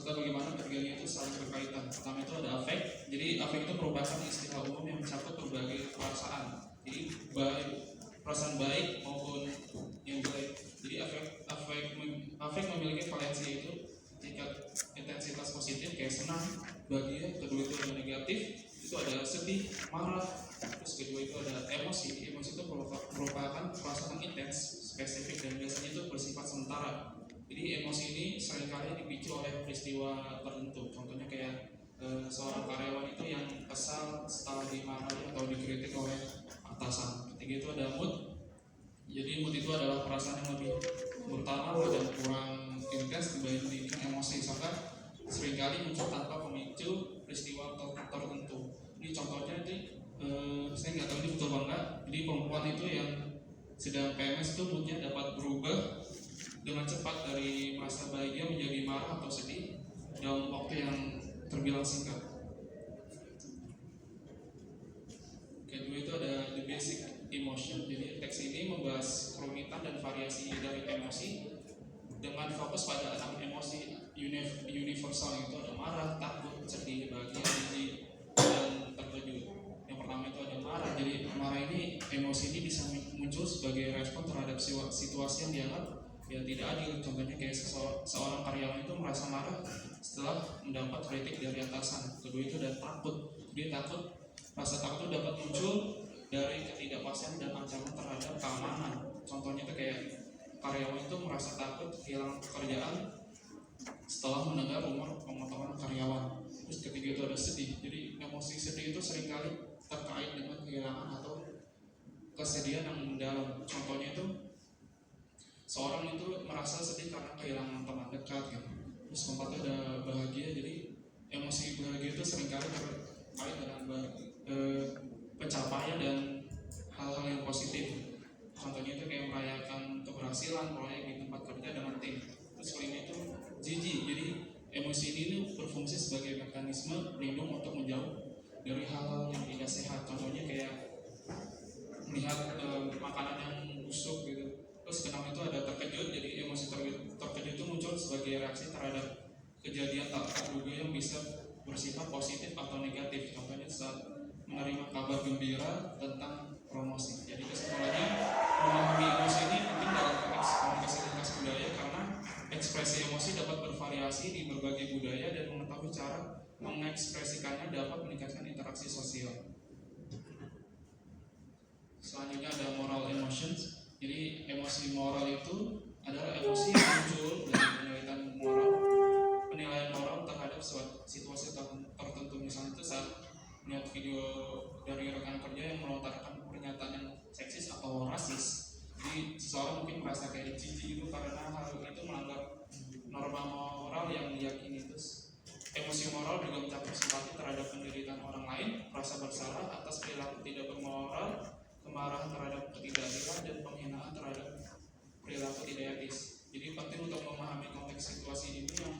serta bagaimana ketiganya itu saling berkaitan. Pertama itu ada afek. Jadi afek itu merupakan istilah umum yang mencakup berbagai perasaan. Jadi baik perasaan baik maupun yang jelek. Jadi afek memiliki valensi itu tingkat intensitas positif kayak senang, bahagia. Kedua itu ada negatif, itu ada sedih, marah. Terus kedua itu ada emosi. Emosi itu merupakan perasaan intens, spesifik, dan biasanya itu bersifat sementara. Jadi emosi ini seringkali dipicu oleh peristiwa tertentu. Contohnya kayak seorang karyawan itu yang kesal setelah dimarahi atau dikritik oleh atasan. Ketiga itu ada mood. Jadi mood itu adalah perasaan yang lebih utama dan kurang intens dibandingkan emosi, serta seringkali muncul tanpa pemicu peristiwa tertentu. Ini contohnya saya nggak tahu ini betul enggak. Jadi perempuan itu yang sedang PMS itu moodnya dapat berubah dengan cepat dari merasa bahagia menjadi marah atau sedih dalam waktu yang terbilang singkat. Kedua itu ada the basic emotion. Jadi teks ini membahas kerumitan dan variasi dari emosi dengan fokus pada 6 emosi universal, itu ada marah, takut, sedih, bahagia, jijik, dan terkejut. Yang pertama itu ada marah. Jadi marah ini, emosi ini bisa muncul sebagai respon terhadap situasi yang dianggap yang tidak adil. Contohnya kayak seorang karyawan itu merasa marah setelah mendapat kritik dari atasan. Kedua itu ada takut. Dia takut. Rasa takut itu dapat muncul dari ketidakpastian dan ancaman terhadap keamanan. Contohnya itu kayak karyawan itu merasa takut kehilangan pekerjaan setelah mendengar rumor pemotongan karyawan. Terus ketiga itu ada sedih. Jadi emosi sedih itu seringkali terkait dengan kehilangan atau kesedihan yang mendalam. Contohnya itu seorang itu merasa sedih karena kehilangan teman dekat gitu. Terus keempatnya ada bahagia. Jadi emosi bahagia itu seringkali terkait dengan pencapaian dan hal-hal yang positif. Contohnya itu kayak merayakan keberhasilan proyek di tempat kerja dengan tim. Terus kelima itu jijik. Jadi emosi ini berfungsi sebagai mekanisme pelindung untuk menjauh dari hal-hal yang tidak sehat. Contohnya kayak melihat makanan yang busuk gitu. Terus keenam itu ada terkejut. Jadi emosi terkejut itu muncul sebagai reaksi terhadap kejadian tak terduga yang bisa bersifat positif atau negatif. Contohnya saat menerima kabar gembira tentang promosi. Jadi kesimpulannya, memahami emosi ini penting dalam konteks komunikasi lintas budaya karena ekspresi emosi dapat bervariasi di berbagai budaya dan mengetahui cara mengekspresikannya dapat meningkatkan interaksi sosial. Selanjutnya ada moral emotions. Jadi emosi moral itu adalah emosi yang muncul dari penilaian moral terhadap situasi tertentu. Misalnya itu saat melihat video dari rekan kerja yang melontarkan pernyataan yang seksis atau rasis. Jadi seseorang mungkin merasa kayak jijik itu karena hal itu melanggar norma moral yang diyakini. Terus emosi moral juga mencakup simpati terhadap penderitaan orang lain, rasa bersalah atas perilaku tidak bermoral, kemarahan terhadap ketidakadilan, dan penghinaan terhadap perilaku tidak etis. Jadi penting untuk memahami konteks situasi ini yang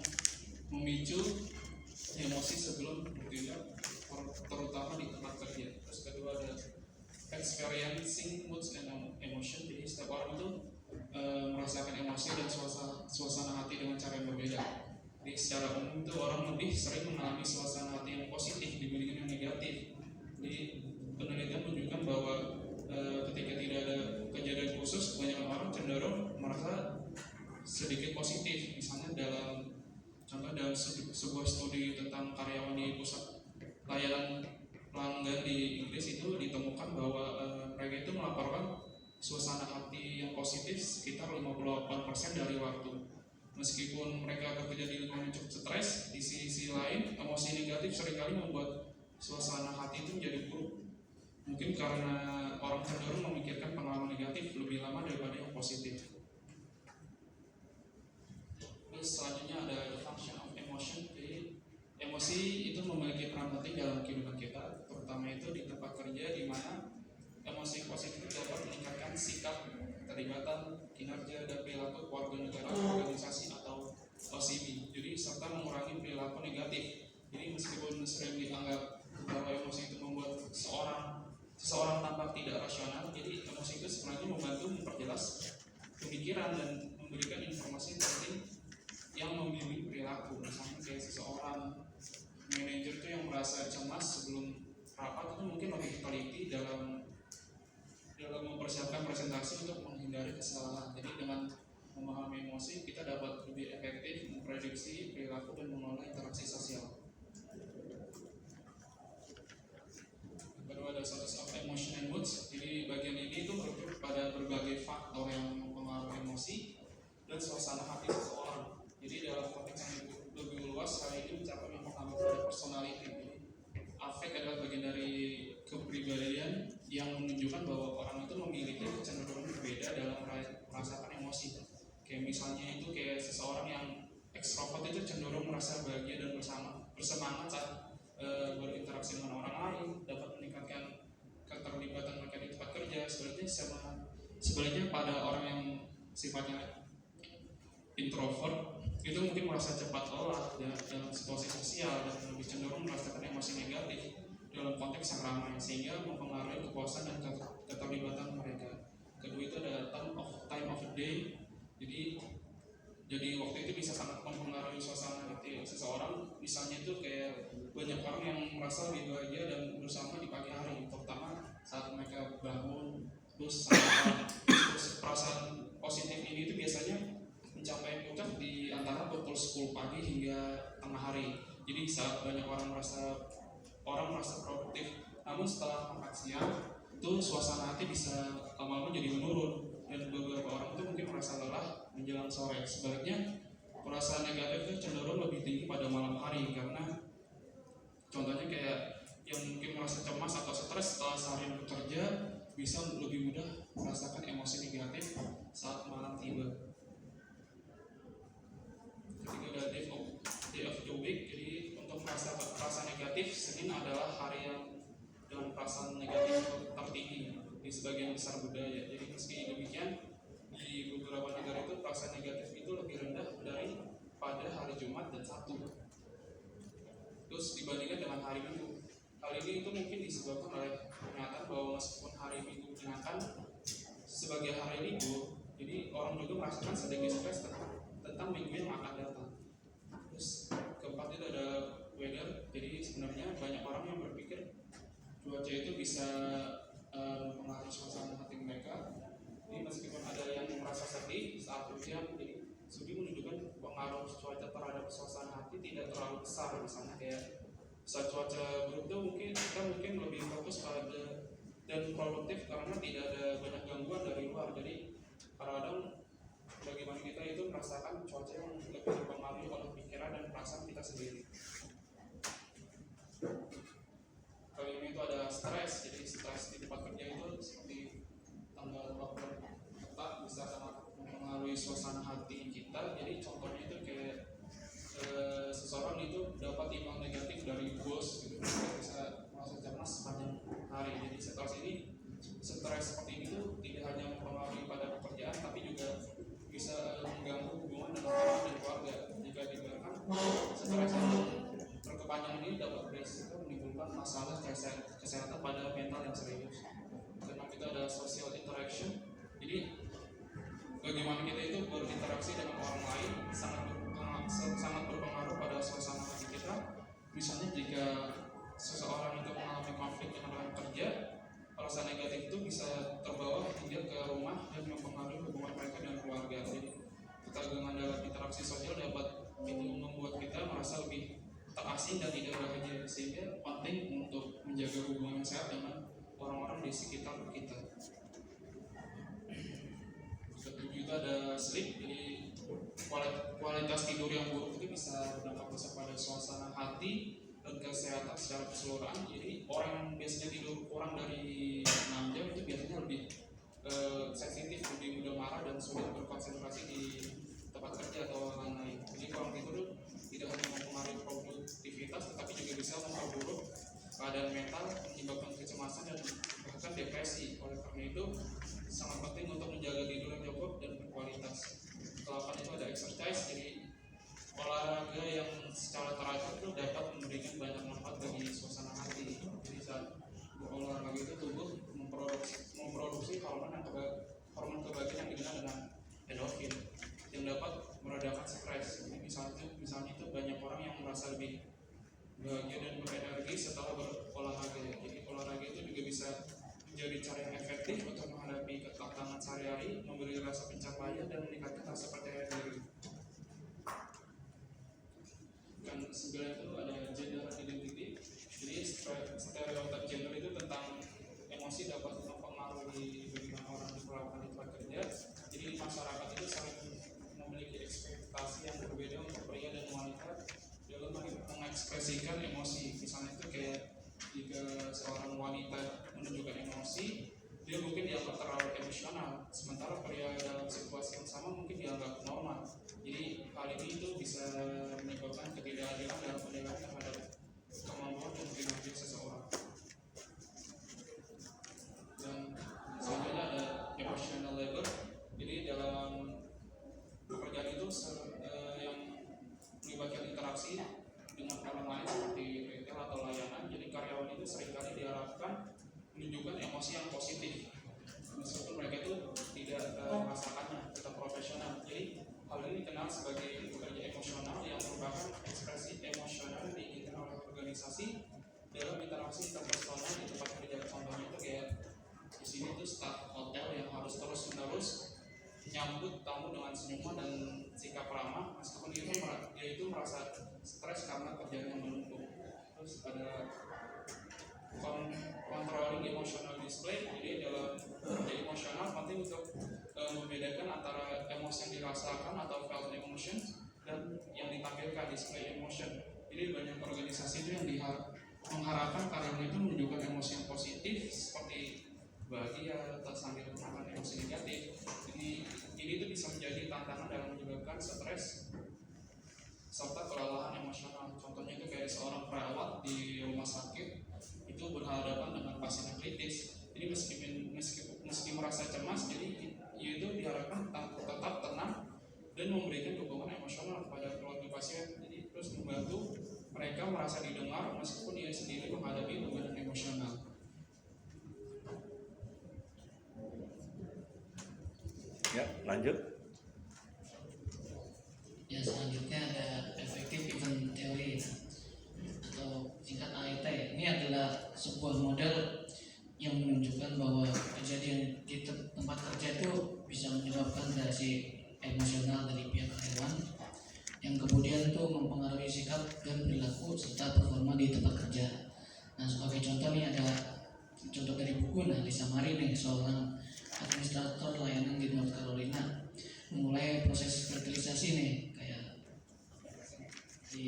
memicu emosi sebelum bertindak, terutama di tempat kerja. Terus kedua ada experiencing moods and emotion. Jadi setiap orang itu merasakan emosi dan suasana hati dengan cara yang berbeda. Jadi secara umum itu orang lebih sering mengalami suasana hati yang positif dibandingkan yang negatif. Jadi penelitian menunjukkan bahwa ketika tidak ada kejadian khusus, kebanyakan orang cenderung merasa sedikit positif. Misalnya dalam sebuah studi tentang karyawan di pusat layanan pelanggan di Inggris itu ditemukan bahwa mereka itu melaporkan suasana hati yang positif sekitar 58% dari waktu. Meskipun mereka bekerja di lingkungan yang cukup stres, di sisi lain emosi negatif seringkali membuat suasana hati itu menjadi buruk. Mungkin karena orang cenderung memikirkan pengalaman negatif lebih lama daripada yang positif. Terus selanjutnya ada the function of emotion. Jadi emosi itu memiliki peran penting dalam kehidupan kita, terutama itu di tempat kerja di mana emosi positif dapat meningkatkan sikap, keterlibatan, kinerja, dan perilaku keluarga negara, organisasi atau OCB. Jadi serta mengurangi perilaku negatif. Jadi meskipun sering dianggap bahwa emosi itu membuat seseorang tampak tidak rasional, jadi emosi itu sebenarnya membantu memperjelas pemikiran dan memberikan informasi penting yang membimbing perilaku. Misalnya kayak misalkan manajer itu yang merasa cemas sebelum rapat, itu mungkin lebih teliti dalam mempersiapkan presentasi untuk menghindari kesalahan. Jadi dengan memahami emosi, kita dapat lebih efektif memprediksi perilaku dan mengelola interaksi sosial. Kedua ada status of emotion and moods. Jadi bagian ini itu merujuk pada berbagai faktor yang mempengaruhi emosi dan suasana hati seseorang. Jadi dalam konteks yang lebih luas, hal ini mencakup yang pertama itu ada personality. Jadi affect adalah bagian dari kepribadian yang menunjukkan bahwa orang itu memiliki kecenderungan berbeda dalam merasakan emosi. Kayak misalnya itu kayak seseorang yang ekstrovert itu cenderung merasa bahagia dan bersemangat saat berinteraksi dengan orang lain, dapat meningkatkan keterlibatan mereka di tempat kerja. Sebaliknya pada orang yang sifatnya introvert itu mungkin merasa cepat lelah dalam situasi sosial dan lebih cenderung merasakan emosi negatif dalam konteks yang ramai, sehingga mempengaruhi kepuasan dan keterlibatan mereka. Kedua itu ada time of the day. Jadi waktu itu bisa sangat mempengaruhi suasana hati seseorang. Misalnya itu kayak banyak orang yang merasa lebih bahagia dan bersama di pagi hari, terutama saat mereka bangun terus perasaan positif ini itu biasanya mencapai puncak di antara pukul 10 pagi hingga tengah hari. Jadi saat banyak orang merasa produktif, namun setelah makan siang itu suasana hati bisa lama-lama jadi menurun dan beberapa orang itu mungkin merasa lelah menjelang sore. Sebaliknya perasaan negatif itu cenderung lebih tinggi pada malam hari, karena contohnya kayak yang mungkin merasa cemas atau stres setelah seharian bekerja bisa lebih mudah merasakan emosi negatif saat malam tiba. Ketiga ada day of the week. Jadi untuk perasaan negatif, Senin adalah hari yang dengan perasaan negatif tertinggi di sebagian besar budaya. Jadi meski demikian, di beberapa negara itu perasaan negatif itu lebih rendah dari pada hari Jumat dan Sabtu. Terus dibandingkan dengan hari Minggu. Hal ini itu mungkin disebabkan oleh pernyataan bahwa meskipun hari Minggu menyenangkan sebagai hari libur, jadi orang juga merasakan sedikit stres tentang minggu yang akan datang. Terus keempat itu ada weather. Jadi sebenarnya banyak orang yang berpikir cuaca itu bisa mempengaruhi suasana hati mereka. Jadi meskipun ada yang merasa sedih saat hujan, jadi studi menunjukkan pengaruh cuaca terhadap suasana hati tidak terlalu besar. Misalnya kayak saat cuaca buruk itu kita mungkin lebih fokus pada dan produktif karena tidak ada banyak gangguan dari luar. Jadi kadang-kadang bagaimana kita itu merasakan cuaca yang lebih dipengaruhi oleh pikiran dan perasaan kita sendiri. Kali ini itu ada stres. Jadi stres di tempat kerja itu seperti tanggal faktor otak bisa sangat mempengaruhi suasana hati kita. Jadi contohnya itu kayak seseorang itu dapat imbal negatif dari bos gitu, bisa merasa cemas sepanjang hari. Jadi stres seperti ini tuh tidak hanya mempengaruhi pada pekerjaan, tapi juga bisa mengganggu hubungan dengan orang dan keluarga. Jika dibiarkan, stres yang berkepanjangan ini dapat berisiko menimbulkan masalah kesehatan pada mental yang serius. Karena kita ada social interaction. Jadi bagaimana kita itu berinteraksi dengan orang lain sangat berpengaruh pada suasana hati kita. Misalnya jika seseorang itu mengalami konflik dengan rekan kerja, perasaan negatif itu bisa terbawa hingga ke rumah dan mempengaruhi hubungan mereka dengan keluarga. Jadi ketegangan dalam interaksi sosial dapat itu membuat kita merasa lebih terasing dan tidak bahagia, sehingga penting untuk menjaga hubungan yang sehat dengan orang-orang di sekitar kita. Ketujuh itu ada sleep. Jadi kualitas tidur yang buruk itu bisa berdampak besar pada suasana hati dan kesehatan secara keseluruhan. Jadi orang yang biasanya tidur kurang dari 6 jam itu biasanya lebih sensitif, lebih mudah marah dan sulit berkonsentrasi di tempat kerja atau lain-lain. Jadi kurang tidur tidak hanya mempengaruhi produktivitas, tetapi juga bisa memperburuk keadaan mental, menyebabkan kecemasan dan bahkan depresi. Oleh karena itu sangat penting untuk menjaga tidur yang cukup dan berkualitas. Ke-8 itu ada exercise. Jadi olahraga yang secara teratur itu dapat memberikan banyak manfaat bagi suasana hati. Jadi saat berolahraga itu tubuh memproduksi hormon kebahagiaan yang dikenal dengan endorfin yang dapat meredakan bahagia dan berenergi setelah berolahraga. Jadi olahraga itu juga bisa menjadi cara yang efektif untuk menghadapi tantangan sehari-hari, memberi rasa pencapaian dan meningkatkan rasa percaya diri. Dan sembilan itu ada gender identity. Jadi stereotip gender itu tentang emosi dapat mempengaruhi bagaimana orang diperlakukan di tempat kerja. Jadi masyarakat itu sering memiliki ekspektasi yang berbeda untuk pria dan wanita dalam mengekspresikan emosi. Misalnya itu kayak jika seorang wanita menunjukkan emosi, dia mungkin dianggap terlalu emosional, sementara pria dalam situasi yang sama mungkin dianggap normal. Jadi hal ini itu bisa menyebabkan ketidakadilan dalam penilaian terhadap kemampuan dan kinerja seseorang. Dan selanjutnya ada emotional labor. Jadi dalam pekerjaan itu yang melibatkan interaksi dengan orang lain seperti retail atau layanan. Jadi karyawan itu seringkali diharapkan menunjukkan emosi yang positif meskipun mereka itu tidak merasakannya, tetap profesional. Jadi hal ini dikenal sebagai pekerja emosional yang merupakan ekspresi emosional yang diinginkan oleh organisasi dalam interaksi interpersonal di tempat kerja. Contohnya itu kayak di sini tuh staf hotel yang harus terus-menerus menyambut tamu dengan senyuman dan sikap ramah meskipun dia itu merasa stres karena kerjaan yang menumpuk. Terus ada controlling emotional display. Jadi dalam kerja emosional penting untuk membedakan antara emosi yang dirasakan atau felt emotion dan yang ditampilkan display emotion. Jadi banyak organisasi itu yang mengharapkan karyawan itu menunjukkan emosi yang positif seperti bahagia atau sambil menahan emosi negatif. Ini itu bisa menjadi tantangan dalam menyebabkan stres serta kelelahan emosional. Contohnya itu kayak seorang perawat di rumah sakit itu berhadapan dengan pasien yang kritis. Jadi meski merasa cemas, jadi itu diharapkan tetap tenang dan memberikan dukungan emosional kepada keluarga pasien. Jadi terus membantu mereka merasa didengar meskipun ia sendiri menghadapi beban emosional. Ya, lanjut. Ya, selanjutnya ada effective event theory atau singkat AET. Ini adalah sebuah model yang menunjukkan bahwa kejadian di tempat kerja itu bisa menyebabkan reaksi emosional dari pihak karyawan yang kemudian itu mempengaruhi sikap dan perilaku serta performa di tempat kerja. Nah, sebagai contoh nih ada contoh dari buku Lisa Marie nih, seorang administrator layanan di North Carolina, memulai proses fertilisasi nih kayak di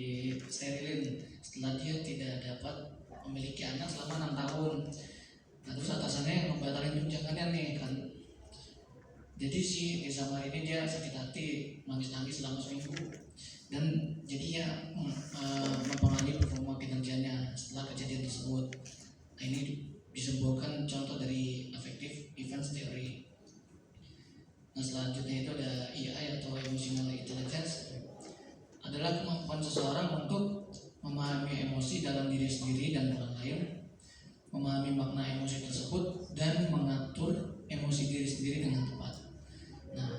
sterilin setelah dia tidak dapat memiliki anak selama 6 tahun. Nah, terus atasannya membatalkan tunjangannya nih kan. Jadi si Lisa Marie ini dia sakit hati, nangis-nangis selama seminggu dan jadinya mempengaruhi performa kinerjanya setelah kejadian tersebut. Nah, ini disebutkan contoh dari affective events theory. Nah, selanjutnya itu ada EI atau emotional intelligence, adalah kemampuan seseorang untuk memahami emosi dalam diri sendiri dan orang lain, memahami makna emosi tersebut dan mengatur emosi diri sendiri dengan tepat. Nah,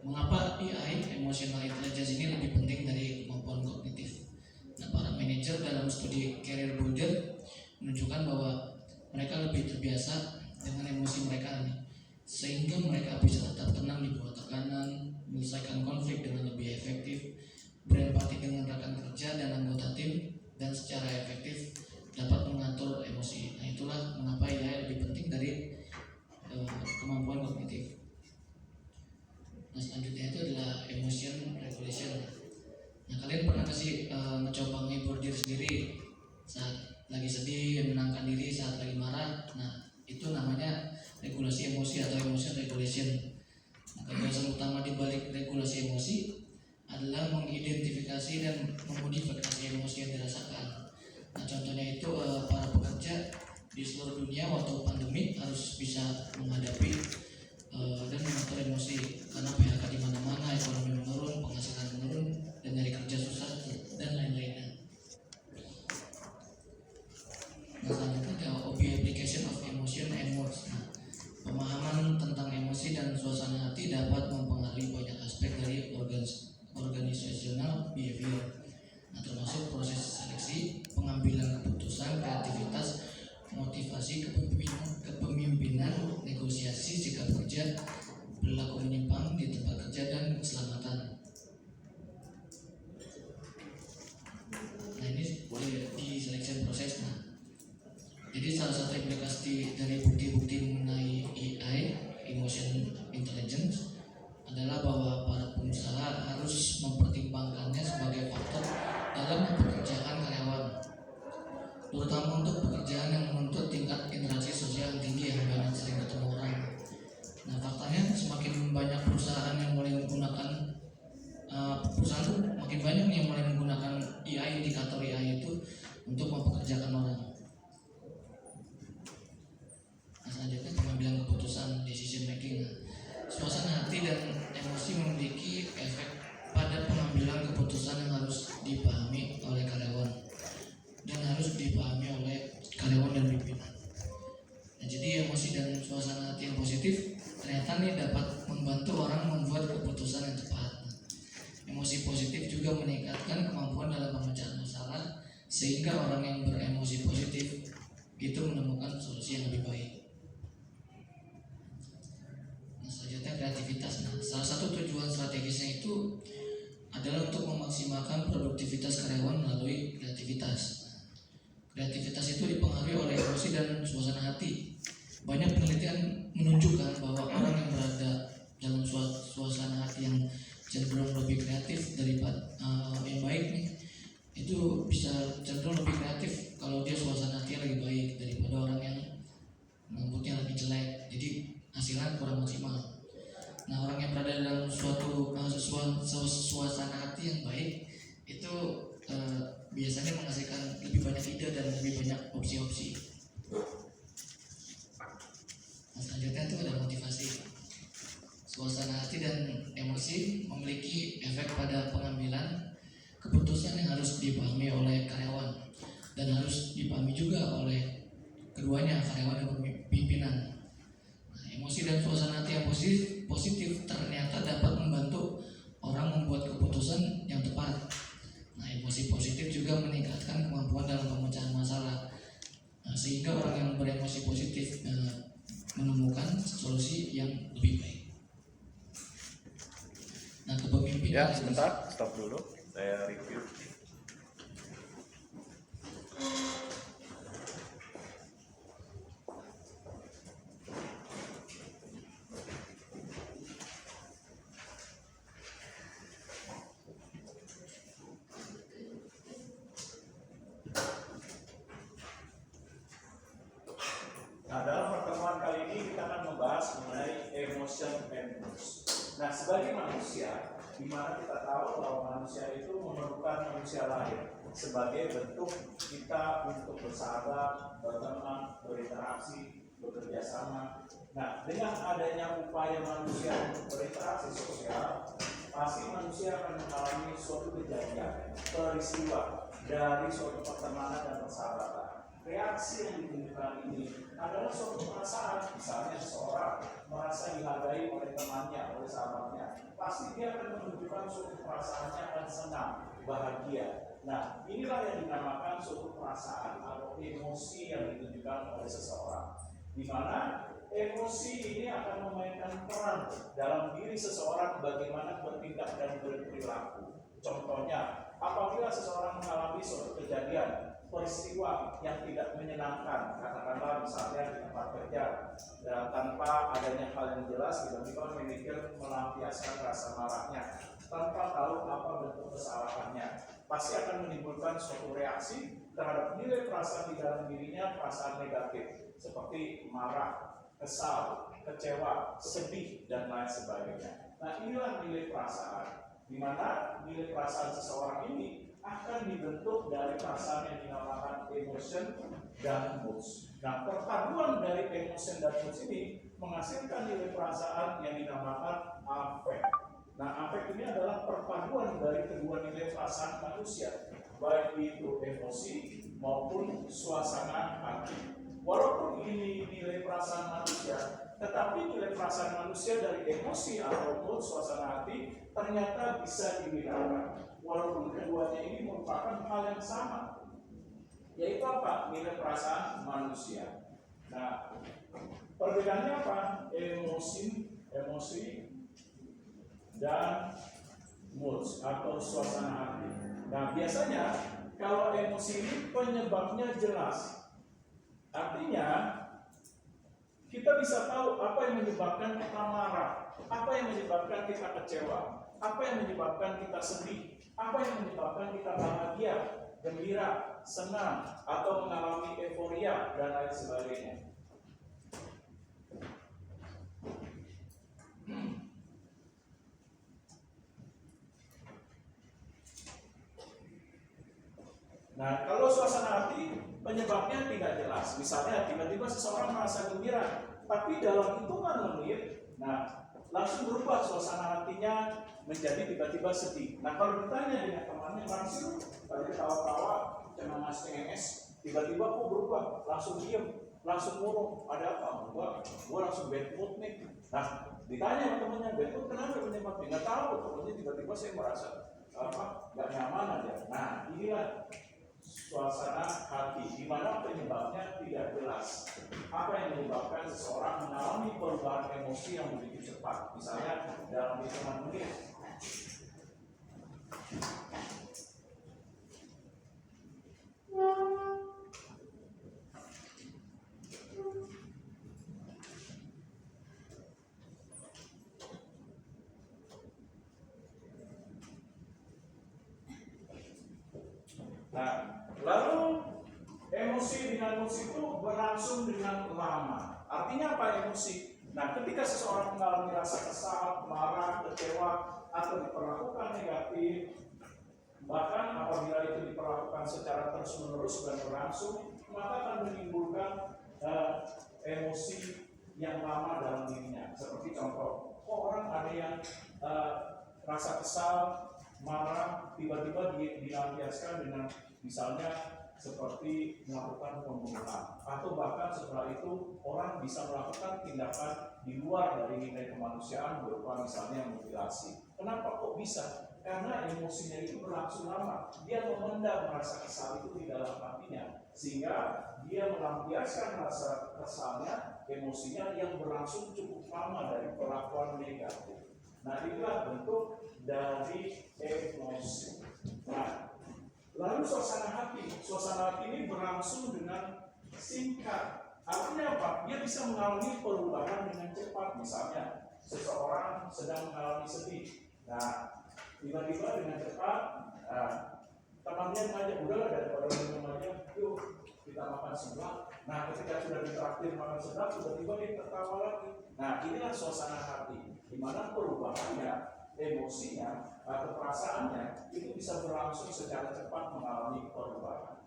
mengapa EI emotional intelligence ini lebih penting dari kemampuan kognitif? Nah, para manajer dalam studi career builder menunjukkan bahwa mereka lebih terbiasa dengan emosi mereka nih, sehingga mereka bisa tetap tenang di bawah tekanan, menyelesaikan konflik dengan lebih efektif, berempati dengan rekan kerja dan anggota tim, dan secara efektif dapat mengatur emosi. Nah, itulah mengapa AI lebih penting dari kemampuan kognitif. Nah, selanjutnya itu adalah emotion regulation. Nah, kalian pernah nggak sih mencoba menghibur diri sendiri saat lagi sedih, menenangkan diri saat lagi marah? Nah, itu namanya regulasi emosi atau emotion regulation. Nah, kebiasaan utama di balik regulasi emosi adalah mengidentifikasi dan memodifikasi emosi yang dirasakan. Nah, contohnya itu para pekerja di seluruh dunia waktu pandemi harus bisa menghadapi dan mengatur emosi karena PHK di mana-mana, ekonomi menurun, penghasilan menurun, dan nyari kerja susah dan lain-lainnya. Nah, selanjutnya ada OB application of emotion and words. Nah, pemahaman tentang emosi dan suasana hati dapat mempengaruhi banyak aspek dari organisational behavior. Nah, termasuk proses seleksi, pengambilan keputusan, kreativitas, motivasi, kepemimpinan, negosiasi, sikap kerja, perilaku menyimpang di tempat kerja, dan keselamatan. Nah, ini di selection proses. Nah, jadi salah satu implikasi dari bukti-bukti mengenai AI, emotion intelligence, adalah bahwa para pengusaha harus mempertimbangkannya sebagai faktor dalam pekerjaan karyawan, terutama untuk pekerjaan yang menuntut tingkat interaksi sosial yang tinggi, yang banyak sering ketemu orang. Nah, faktanya semakin banyak perusahaan yang mulai menggunakan perusahaan itu makin banyak nih yang mulai menggunakan AI, indikator AI itu untuk mempekerjakan orang. Nah, selanjutnya pengambilan keputusan, decision making. Nah, suasana hati dan emosi memiliki efek pada pengambilan keputusan yang harus dipahami oleh karyawan dan harus dipahami oleh karyawan dan pimpinan. Nah, jadi emosi dan suasana hati yang positif ternyata nih dapat membantu orang membuat keputusan yang tepat. Emosi positif juga meningkatkan kemampuan dalam pemecahan masalah, sehingga orang yang beremosi positif itu menemukan solusi yang lebih baik. Nah, selanjutnya kreativitas. Nah, salah satu tujuan strategisnya itu adalah untuk memaksimalkan produktivitas karyawan melalui kreativitas. Kreativitas itu dipengaruhi oleh emosi dan suasana hati. Banyak penelitian menunjukkan bahwa orang yang berada dalam suasana hati yang cenderung lebih kreatif daripada yang baik nih, itu bisa cenderung lebih kreatif kalau dia suasana hati lagi baik daripada orang yang moodnya lebih jelek, jadi hasilnya kurang maksimal. Nah, orang yang berada dalam suasana hati yang baik itu biasanya menghasilkan lebih banyak ide dan lebih banyak opsi-opsi. Nah, selanjutnya itu ada motivasi. Suasana hati dan emosi memiliki efek pada pengambilan keputusan yang harus dipahami oleh karyawan dan harus dipahami juga oleh keduanya, karyawan dan pimpinan. Nah, emosi dan suasana hati yang positif ternyata dapat membantu orang membuat keputusan yang tepat. Nah, emosi positif juga meningkatkan kemampuan dalam pemecahan masalah. Nah, sehingga orang yang beremosi positif menemukan solusi yang lebih baik. Nah, kepemimpinan. Ya, sebentar, stop dulu. Saya review. Nah, dalam pertemuan kali ini kita akan membahas mengenai emotion and moods. Nah, sebagai manusia, di mana kita tahu bahwa manusia itu memerlukan manusia lain sebagai bentuk kita untuk bersahabat, berteman, berinteraksi, bekerja sama. Nah, dengan adanya upaya manusia untuk berinteraksi sosial, pasti manusia akan mengalami suatu kejadian, peristiwa dari suatu pertemanan dan persahabatan. Reaksi yang ditunjukkan ini adalah suatu perasaan, misalnya seseorang merasa dihargai oleh temannya, oleh sahabatnya, pasti dia akan menunjukkan suatu perasaannya akan senang, bahagia. Nah, inilah yang dinamakan suatu perasaan atau emosi yang ditunjukkan oleh seseorang, di mana emosi ini akan memainkan peran dalam diri seseorang bagaimana bertindak dan berperilaku. Contohnya, apabila seseorang mengalami suatu kejadian, peristiwa yang tidak menyenangkan, katakanlah misalnya di tempat kerja, tanpa adanya hal yang jelas, tiba-tiba manajer melampiaskan rasa marahnya tanpa tahu apa bentuk kesalahannya, pasti akan menimbulkan suatu reaksi terhadap nilai perasaan di dalam dirinya, perasaan negatif seperti marah, kesal, kecewa, sedih, dan lain sebagainya. Nah, inilah nilai perasaan, di mana nilai perasaan seseorang ini akan dibentuk dari perasaan yang dinamakan emotion dan moods. Nah, perpaduan dari emotion dan moods ini menghasilkan nilai perasaan yang dinamakan affect. Nah, affect ini adalah perpaduan dari kedua nilai perasaan manusia, baik itu emosi maupun suasana hati. Walaupun ini nilai perasaan manusia, tetapi nilai perasaan manusia dari emosi atau mood, suasana hati ternyata bisa dibedakan. Walaupun keduanya ini merupakan hal yang sama. yaitu apa? Nilai perasaan manusia. Nah, perbedaannya apa? Emosi dan moods atau suasana hati. Nah, biasanya kalau emosi ini penyebabnya jelas. Artinya kita bisa tahu apa yang menyebabkan kita marah, apa yang menyebabkan kita kecewa, apa yang menyebabkan kita sedih, apa yang menyebabkan kita bahagia, gembira, senang, atau mengalami euforia dan lain sebagainya. Nah, kalau suasana hati penyebabnya tidak jelas. Misalnya tiba-tiba seseorang merasa gembira, tapi dalam hitungan menit, nah langsung berubah suasana hatinya menjadi tiba-tiba sedih. Nah, kalau ditanya dengan temannya, langsung tadi ketawa-tawa, cengenges, tiba-tiba kok berubah, langsung diem, langsung murung, ada apa? Gua langsung bad mood nih. Nah, ditanya sama temannya, bad mood kenapa penyebabnya? Nggak tahu, temannya tiba-tiba saya merasa nggak nyaman aja. Nah, inilah suasana hati, di mana penyebabnya tidak jelas. Apa yang menyebabkan seseorang mengalami perubahan emosi yang begitu cepat, misalnya dalam hitungan menit. Nah, lalu emosi itu berlangsung dengan lama. Artinya apa emosi? Nah, ketika seseorang mengalami rasa kesal, marah, kecewa, atau diperlakukan negatif, bahkan apabila itu diperlakukan secara terus-menerus dan berlangsung, maka akan menimbulkan emosi yang lama dalam dirinya. Seperti contoh, orang ada yang rasa kesal, marah, tiba-tiba dilampiaskan dengan misalnya seperti melakukan pembunuhan, atau bahkan setelah itu orang bisa melakukan tindakan di luar dari nilai kemanusiaan berupa misalnya mutilasi. Kenapa kok bisa? Karena emosinya itu berlangsung lama. Dia memendam rasa kesal itu di dalam hatinya, sehingga dia melampiaskan rasa kesalnya, emosinya yang berlangsung cukup lama dari perlakuan negatif. Nah, inilah bentuk dari emosi. Nah, lalu suasana hati ini berlangsung dengan singkat. Artinya apa? Dia bisa mengalami perubahan dengan cepat. Misalnya, seseorang sedang mengalami sedih. Nah, tiba-tiba dengan cepat, temannya ngajak, udahlah daripada minum aja, yuk kita makan seblak. Nah, ketika sudah ditraktir makan seblak, tiba-tiba dia tertawa lagi. Nah, inilah suasana hati, di mana perubahannya, emosinya atau perasaannya itu bisa berlangsung secara cepat mengalami perubahan.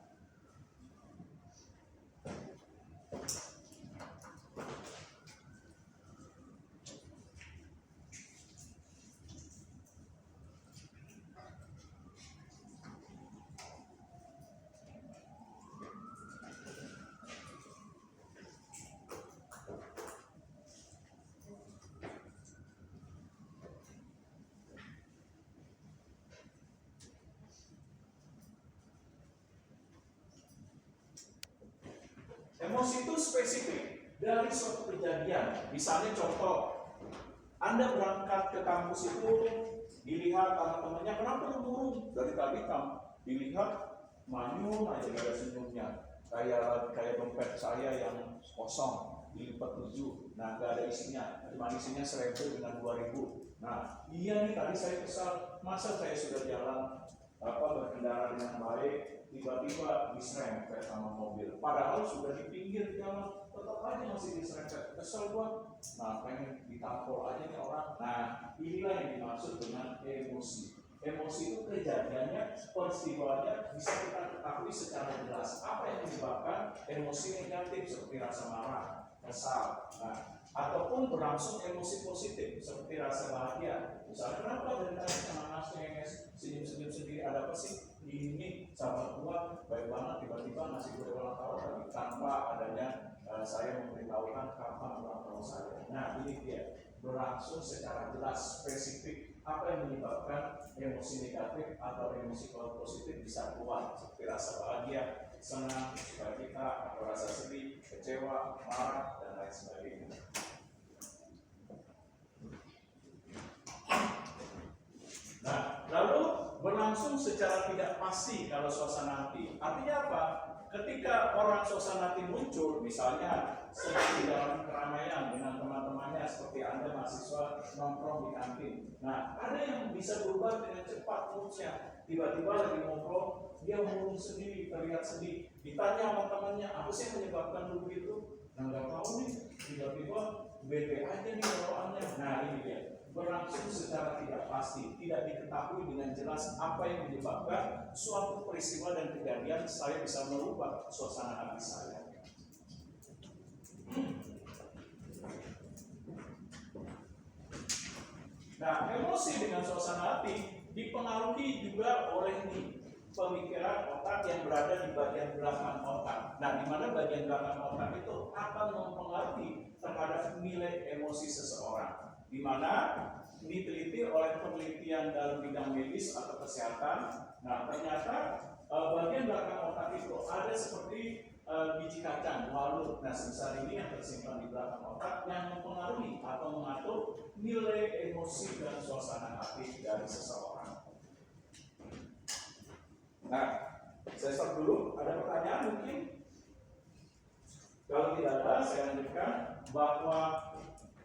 Emosi itu spesifik dari suatu kejadian. Misalnya contoh, Anda berangkat ke kampus itu dilihat teman-temannya, kenapa lu murung? Dari tadi dilihat manyun aja gak ada senyumnya. Kayak dompet saya yang kosong, dilipat 7. Nah, gak ada isinya. Cuma isinya 1.000 dengan 2.000. Nah, iya nih tadi saya kesal. Masa saya sudah jalan berkendara dengan baik, tiba-tiba diserempet sama mobil. Padahal sudah di pinggir jalan, tetap aja masih diserempet. Kesel gua. Nah, pengen ditampol aja nih orang. Nah, inilah yang dimaksud dengan emosi. Emosi itu kejadiannya, peristiwanya bisa kita ketahui secara jelas. Apa yang menyebabkan emosi negatif seperti rasa marah, kesal, ataupun berlangsung emosi positif seperti rasa bahagia. Misalnya, kenapa dari tadi senyum-senyum sendiri, ada apa sih? Ini sahabat gua baik banget, tiba-tiba ngasih gue ulang tahun lagi tanpa adanya saya memberitahukan kapan ulang tahun saya. Nah, ini dia berlangsung secara jelas, spesifik apa yang menyebabkan emosi negatif atau emosi positif bisa keluar seperti rasa bahagia, senang, sukacita, atau rasa sedih, kecewa, marah, dan lain sebagainya. Nah, lalu berlangsung secara tidak pasti kalau suasana hati. Artinya apa? Ketika orang suasana hati muncul, misalnya sedang di dalam keramaian dengan teman-temannya, seperti Anda mahasiswa nongkrong di kantin. Nah, ada yang bisa berubah dengan cepat moodnya. Tiba-tiba lagi ngobrol, dia murung sendiri, terlihat sedih. Ditanya sama temannya, apa sih yang menyebabkan lu begitu? Nah, nggak tahu nih. Tiba-tiba bete aja nih bawaannya. Nah, ini dia. Berlangsung secara tidak pasti, tidak diketahui dengan jelas apa yang menyebabkan suatu peristiwa dan kejadian saya bisa merubah suasana hati saya. Nah, emosi dengan suasana hati dipengaruhi juga oleh pemikiran otak yang berada di bagian belakang otak. Nah, di mana bagian belakang otak itu akan mempengaruhi terhadap nilai emosi seseorang. Di mana diteliti oleh penelitian dalam bidang medis atau kesehatan. Nah, ternyata bagian belakang otak itu ada seperti biji kacang, walut. Nah, sebesar ini yang tersimpan di belakang otak yang mempengaruhi atau mengatur nilai emosi dan suasana hati dari seseorang. Nah, saya stop dulu. Ada pertanyaan mungkin? Kalau tidak ada, saya lanjutkan bahwa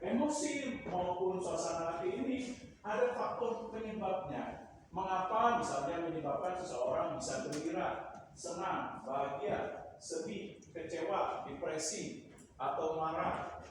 emosi maupun suasana hati ini ada faktor penyebabnya. Mengapa misalnya menyebabkan seseorang bisa gembira, senang, bahagia, sedih, kecewa, depresi, atau marah.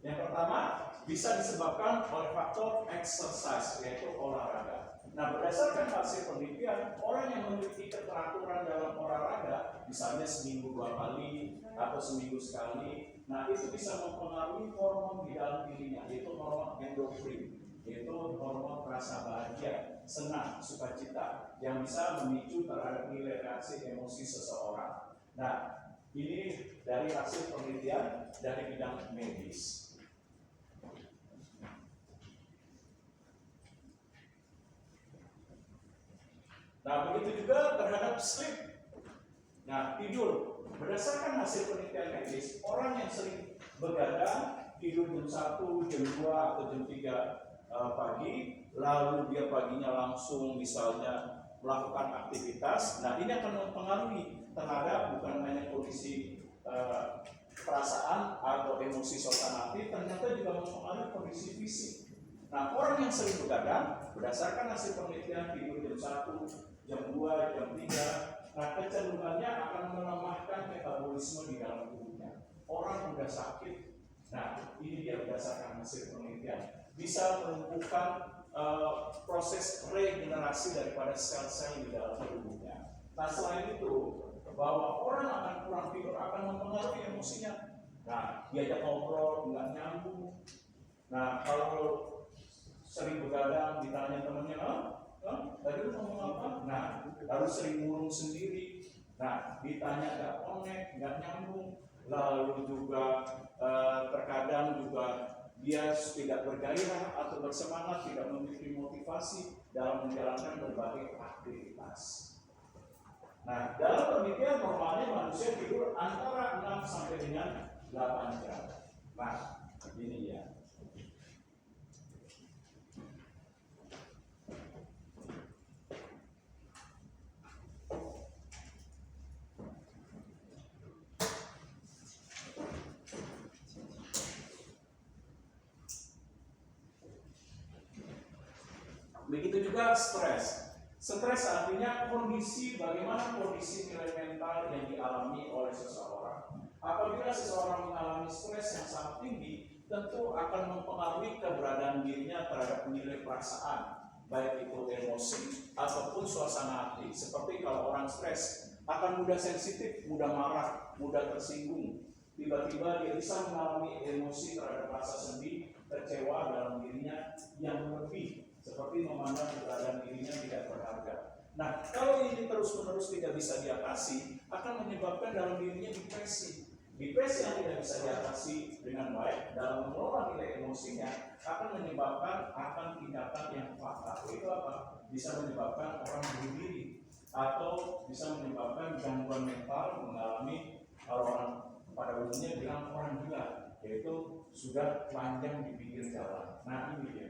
Yang pertama, bisa disebabkan oleh faktor exercise, yaitu olahraga. Nah, berdasarkan hasil penelitian, orang yang memiliki keteraturan dalam olahraga, misalnya seminggu 2 kali atau seminggu sekali, nah itu bisa mempengaruhi hormon di dalam dirinya, yaitu hormon endorfin, yaitu hormon rasa bahagia, senang, sukacita, yang bisa memicu terhadap nilai reaksi emosi seseorang. Nah, ini dari hasil penelitian dari bidang medis. Nah, begitu juga terhadap sleep. Nah, tidur. Berdasarkan hasil penelitian medis, orang yang sering begadang, tidur jam 1, jam 2, atau jam 3 pagi, lalu dia paginya langsung misalnya melakukan aktivitas, nah ini akan mempengaruhi terhadap bukan hanya kondisi perasaan atau emosi suasana hati, ternyata juga mempengaruhi kondisi fisik. Nah, orang yang sering begadang, berdasarkan hasil penelitian tidur jam 1, jam 2, jam 3, nah kecenderungannya akan melemahkan metabolisme di dalam tubuhnya. Orang mudah sakit. Nah, ini dia berdasarkan hasil penelitian. Bisa melumpuhkan proses regenerasi daripada sel-sel di dalam tubuhnya. Nah, selain itu, bahwa orang akan kurang tidur akan mempengaruhi emosinya. Nah, diajak ngobrol, nggak nyambung. Nah, kalau sering begadang, ditanya temannya, tadi lu ngomong apa? Nah, lalu sering murung sendiri. Nah, ditanya nggak connect, nggak nyambung. Lalu juga terkadang juga dia tidak bergairah atau bersemangat, tidak memiliki motivasi dalam menjalankan berbagai aktivitas. Nah, dalam penelitian normalnya manusia tidur antara 6 sampai dengan 8 jam. Nah, ini ya. Begitu juga stres. Stres artinya bagaimana kondisi nilai mental yang dialami oleh seseorang. Apabila seseorang mengalami stres yang sangat tinggi, tentu akan mempengaruhi keberadaan dirinya terhadap nilai perasaan, baik itu emosi ataupun suasana hati. Seperti kalau orang stres, akan mudah sensitif, mudah marah, mudah tersinggung. Tiba-tiba dia bisa mengalami emosi terhadap rasa sedih, kecewa dalam dirinya yang lebih, seperti memandang keberadaan dirinya tidak berharga. Nah, kalau ini terus-menerus tidak bisa diatasi, akan menyebabkan dalam dirinya depresi. Depresi yang tidak bisa diatasi dengan baik dalam mengelola nilai emosinya akan menyebabkan akan tindakan yang fatal. Itu apa? Bisa menyebabkan orang bunuh diri atau bisa menyebabkan gangguan mental, mengalami kalau orang pada umumnya bilang orang gila, yaitu sudah telanjang di pinggir jalan. Nah ini dia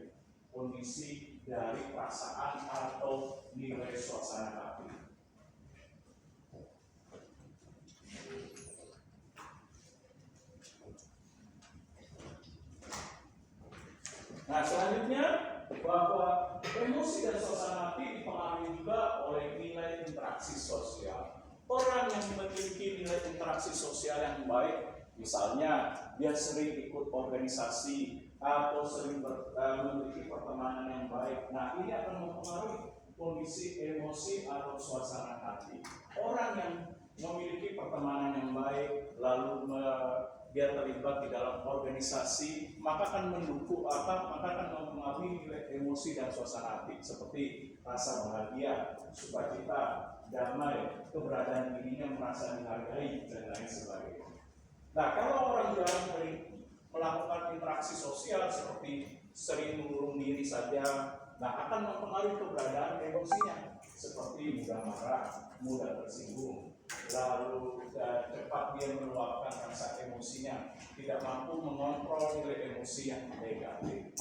kondisi dari perasaan atau nilai suasana hati. Nah selanjutnya bahwa emosi dan suasana hati dipengaruhi juga oleh nilai interaksi sosial. Orang yang memiliki nilai interaksi sosial yang baik, misalnya dia sering ikut organisasi atau sering memiliki pertemanan yang baik, nah ini akan mempengaruhi kondisi emosi atau suasana hati. Orang yang memiliki pertemanan yang baik, lalu dia terlibat di dalam organisasi, maka akan mendukung maka akan mempengaruhi nilai emosi dan suasana hati seperti rasa bahagia, sukacita, damai, keberadaan dirinya merasa dihargai dan lain sebagainya. Nah, kalau orang yang melakukan interaksi sosial seperti sering mengurung diri saja, nah akan mempengaruhi keberadaan emosinya seperti mudah marah, mudah tersinggung, lalu cepat dia meluapkan rasa emosinya, tidak mampu mengontrol nilai emosi yang negatif.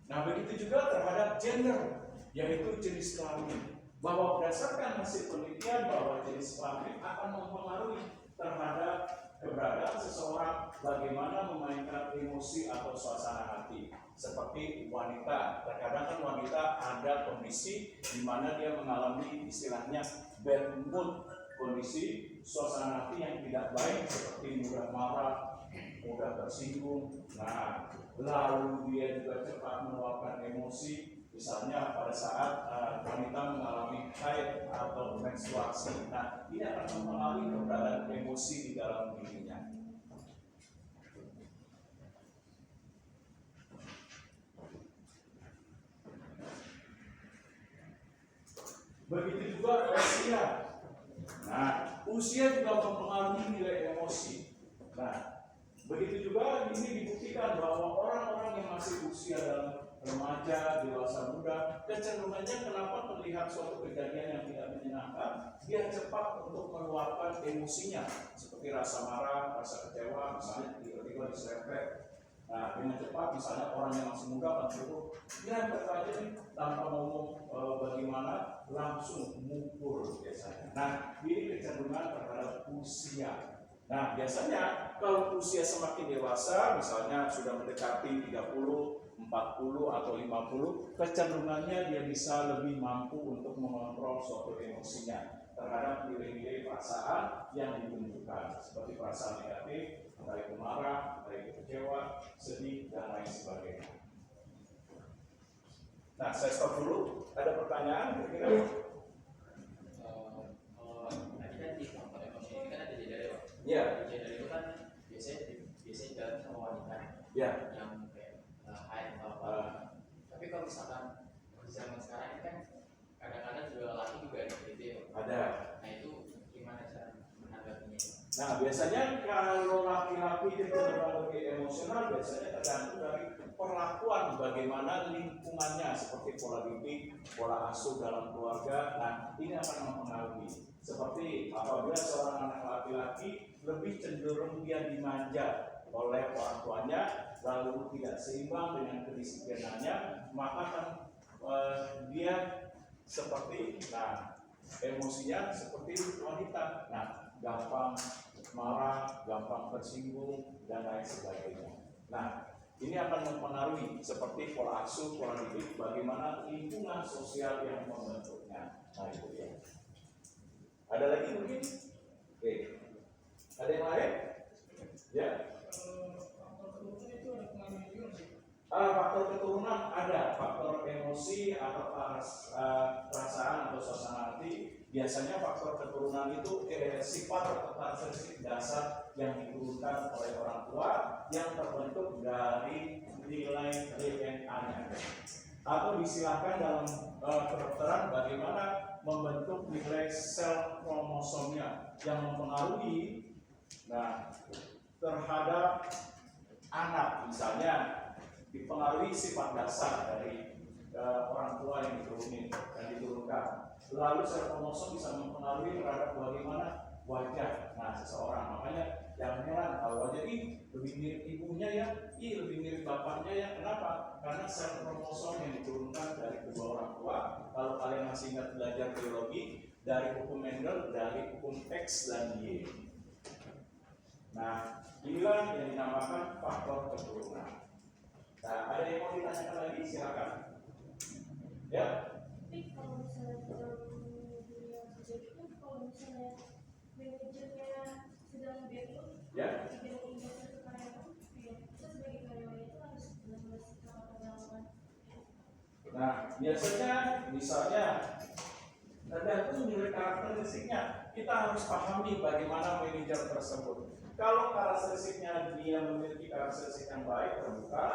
Nah begitu juga terhadap gender, yaitu jenis kelamin, bahwa berdasarkan hasil penelitian bahwa jenis kelamin akan mempengaruhi terhadap keberadaan seseorang bagaimana memainkan emosi atau suasana hati. Seperti wanita, terkadang kan wanita ada kondisi di mana dia mengalami istilahnya bad mood, kondisi suasana hati yang tidak baik seperti mudah marah, mudah tersinggung. Nah, lalu dia juga cepat meluapkan emosi, misalnya pada saat wanita mengalami haid atau menstruasi. Nah, ini akan mempengaruhi keberadaan emosi di dalam dirinya. Begitu juga usia. Nah, usia juga mempengaruhi nilai emosi. Nah, begitu juga ini dibuktikan bahwa orang-orang yang masih usia dalam remaja, dewasa muda, kecenderungannya kenapa melihat suatu kejadian yang tidak menyenangkan, dia cepat untuk meluapkan emosinya, seperti rasa marah, rasa kecewa, misalnya tiba-tiba diserempet. Nah, dengan cepat, misalnya orang yang masih muda akan suruh, dirempet aja nih, tanpa ngomong bagaimana, langsung mukul biasanya. Nah, ini kecenderungan terhadap usia. Nah, biasanya kalau usia semakin dewasa, misalnya sudah mendekati 30, 40 atau 50, kecenderungannya dia bisa lebih mampu untuk mengontrol suatu emosinya terhadap nilai-nilai perasaan yang ditunjukkan, seperti perasaan negatif, entah itu marah, entah itu kecewa, sedih, dan lain sebagainya. Nah, saya stop dulu. Ada pertanyaan? Kira-kira? Tadi kan di faktor emosi ini kan ada jeda ya, Pak. Ya. Jeda itu kan biasanya jalan sama wanita Ya. yang kayak haid atau apa. Tapi kalau misalkan di zaman sekarang ini kan kadang-kadang juga laki juga ada gitu ya, Pak. Ada. Nah itu gimana cara menanggapinya? Nah, biasanya kalau laki-laki itu cenderung lebih emosional, biasanya tergantung dari perlakuan bagaimana lingkungannya, seperti pola didik, pola asuh dalam keluarga. Nah, ini akan mempengaruhi. Seperti apabila seorang anak laki-laki lebih cenderung dia dimanja oleh orang tuanya, lalu tidak seimbang dengan kedisiplinannya, maka kan dia seperti, emosinya seperti wanita. Nah, gampang marah, gampang tersinggung, dan lain sebagainya. Nah, ini akan mempengaruhi seperti pola asuh, pola didik, bagaimana lingkungan sosial yang membentuknya. Nah, itu dia. Ada lagi mungkin? Oke. Ada yang lain? Ya. Faktor keturunan ada, faktor emosi atau perasaan atau suasana hati Biasanya faktor keturunan itu sifat atau karakteristik dasar yang diturunkan oleh orang tua yang terbentuk dari nilai DNA-nya. Atau disilahkan dalam kedokteran bagaimana membentuk nilai sel kromosomnya yang mempengaruhi terhadap anak, misalnya dipengaruhi sifat dasar dari orang tua yang diturunkan. Lalu sel kromosom bisa mempengaruhi terhadap bagaimana wajah seseorang. Makanya jangan heran kalau wajah ini lebih mirip ibunya ya, lebih mirip bapaknya ya. Kenapa? Karena sel kromosom yang diturunkan dari kedua orang tua. Kalau kalian masih ingat belajar biologi, dari hukum Mendel, dari hukum X dan Y. Nah, inilah yang dinamakan faktor keturunan. Nah, ada yang mau ditanyakan lagi? Silakan. Ya. Tapi kalau misalnya dalam dunia kerja itu, kalau misalnya manajernya sedang backlog, Ya. tidak investasi ke karyawan, ya kita sebagai karyawan itu harus benar-benar sikap pengalaman. Nah, biasanya misalnya tergantung nilai karakteristiknya. Kita harus pahami bagaimana manajer tersebut. Kalau karakteristiknya dia memiliki karakteristik yang baik, terbuka,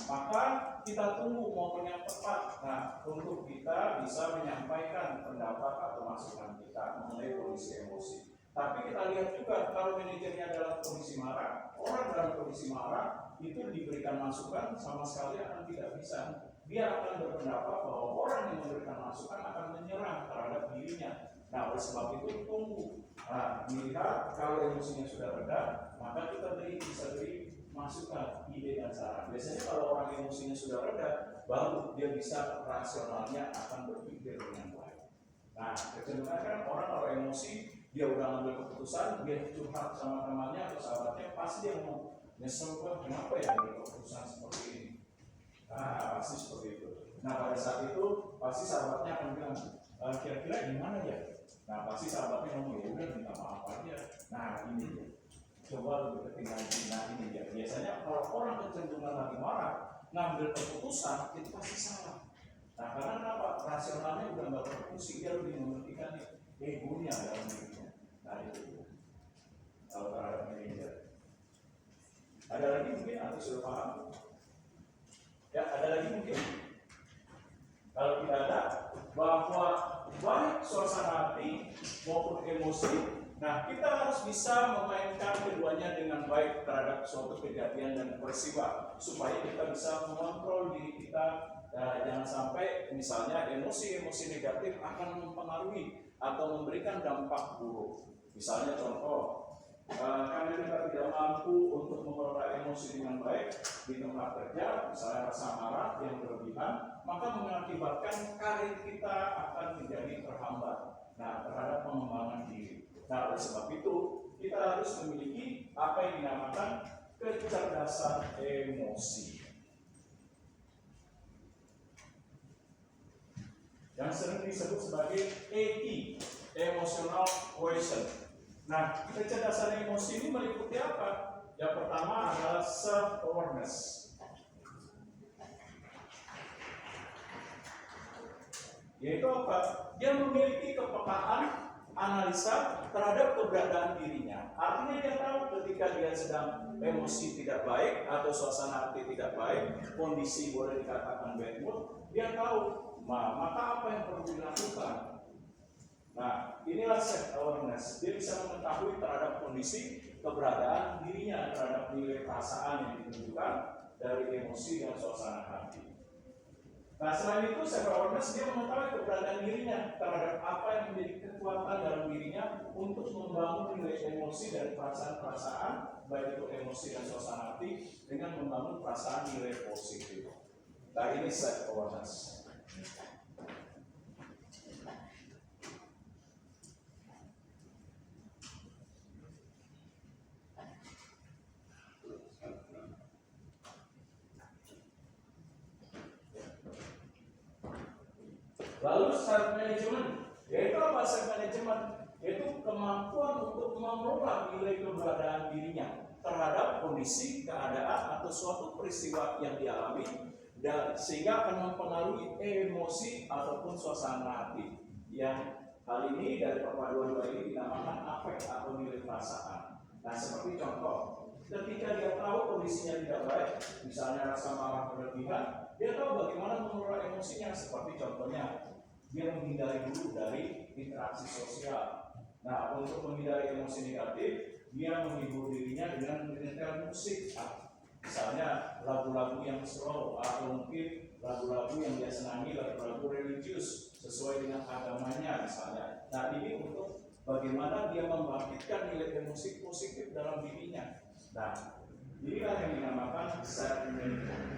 maka kita tunggu momen yang tepat. Untuk kita bisa menyampaikan pendapat atau masukan kita mengenai kondisi emosi. Tapi kita lihat juga kalau manajernya dalam kondisi marah, orang dalam kondisi marah itu diberikan masukan sama sekali akan tidak bisa. Dia akan berpendapat bahwa orang yang memberikan masukan akan menyerang terhadap dirinya. Oleh sebab itu tunggu. Dilihat kalau emosinya sudah reda, maka kita bisa beri masukan, ide dan saran. Biasanya kalau orang emosinya sudah reda, baru dia bisa rasionalnya akan berpikir dengan baik. Kecenderungan kan orang kalau emosi, dia udah ngambil keputusan, dia curhat sama temannya atau sahabatnya, pasti dia mau nyesel, kenapa ya ambil keputusan seperti ini. Pasti seperti itu. Pada saat itu pasti sahabatnya akan bilang, kira-kira gimana ya? Pasti sahabatnya ngomong, ya udah minta maaf aja. Ini dia. Coba lebih ketinggalan. Ini dia. Biasanya kalau orang kecenderungan lagi marah, ngambil keputusan itu pasti salah. Karena kenapa? Rasionalnya udah nggak berfungsi, dia lebih mementingkan egonya dalam dirinya. Itu. Kalau terhadap manajer. Ada lagi mungkin atau sudah paham? Ya, ada lagi mungkin? Kalau tidak ada, bahwa baik suasana hati maupun emosi, kita harus bisa memainkan keduanya dengan baik terhadap suatu kejadian dan peristiwa supaya kita bisa mengontrol diri kita. Jangan sampai misalnya emosi-emosi negatif akan mempengaruhi atau memberikan dampak buruk. Misalnya contoh, karena kita tidak mampu untuk mengelola emosi dengan baik di tempat kerja, misalnya rasa marah yang berlebihan, maka mengakibatkan karir kita akan menjadi terhambat terhadap pengembangan diri. Oleh sebab itu kita harus memiliki apa yang dinamakan kecerdasan emosi yang sering disebut sebagai EQ, emotional quotient. Kecerdasan emosi ini meliputi apa? Yang pertama adalah self-awareness. Yaitu apa? Dia memiliki kepekaan analisa terhadap keberadaan dirinya. Artinya dia tahu ketika dia sedang emosi tidak baik atau suasana hati tidak baik, kondisi boleh dikatakan bad mood, dia tahu maka apa yang perlu dilakukan. Inilah self-awareness. Dia bisa mengetahui terhadap kondisi keberadaan dirinya, terhadap nilai perasaan yang ditunjukkan dari emosi dan suasana hati. Selain itu, self-awareness dia mengetahui keberadaan dirinya terhadap apa yang menjadi kekuatan dalam dirinya untuk membangun nilai emosi dan perasaan-perasaan, baik itu emosi dan suasana hati, dengan membangun perasaan nilai positif. Ini self-awareness. Lalu self management, yaitu apa self management? Yaitu kemampuan untuk mengelola nilai keberadaan dirinya terhadap kondisi, keadaan atau suatu peristiwa yang dialami, dan sehingga akan mempengaruhi emosi ataupun suasana hati yang Hal ini dari perpaduan dua ini dinamakan afek atau nilai perasaan. Nah, seperti contoh, ketika dia tahu kondisinya tidak baik, misalnya rasa marah berlebihan, dia tahu bagaimana mengelola emosinya. Seperti contohnya, dia menghindari dulu dari interaksi sosial. Nah, untuk menghindari emosi negatif, dia menghibur dirinya dengan menyetel musik. Misalnya lagu-lagu yang slow atau mungkin lagu-lagu yang dia senangi, lagu-lagu religius sesuai dengan agamanya misalnya. Nah, ini untuk bagaimana dia membangkitkan nilai emosi positif dalam dirinya. Nah, inilah yang dinamakan self management.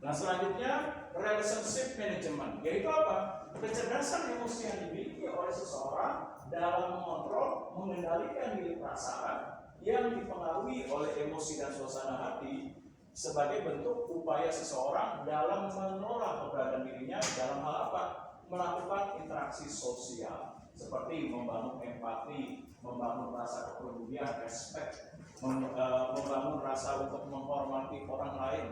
Nah, selanjutnya relationship management, yaitu apa? Kecerdasan emosi yang dimiliki oleh seseorang dalam mengontrol, mengendalikan diri perasaan yang dipengaruhi oleh emosi dan suasana hati sebagai bentuk upaya seseorang dalam mengelola keberadaan dirinya dalam hal apa? Melakukan interaksi sosial seperti membangun empati, membangun rasa kepedulian, respect, membangun rasa untuk menghormati orang lain,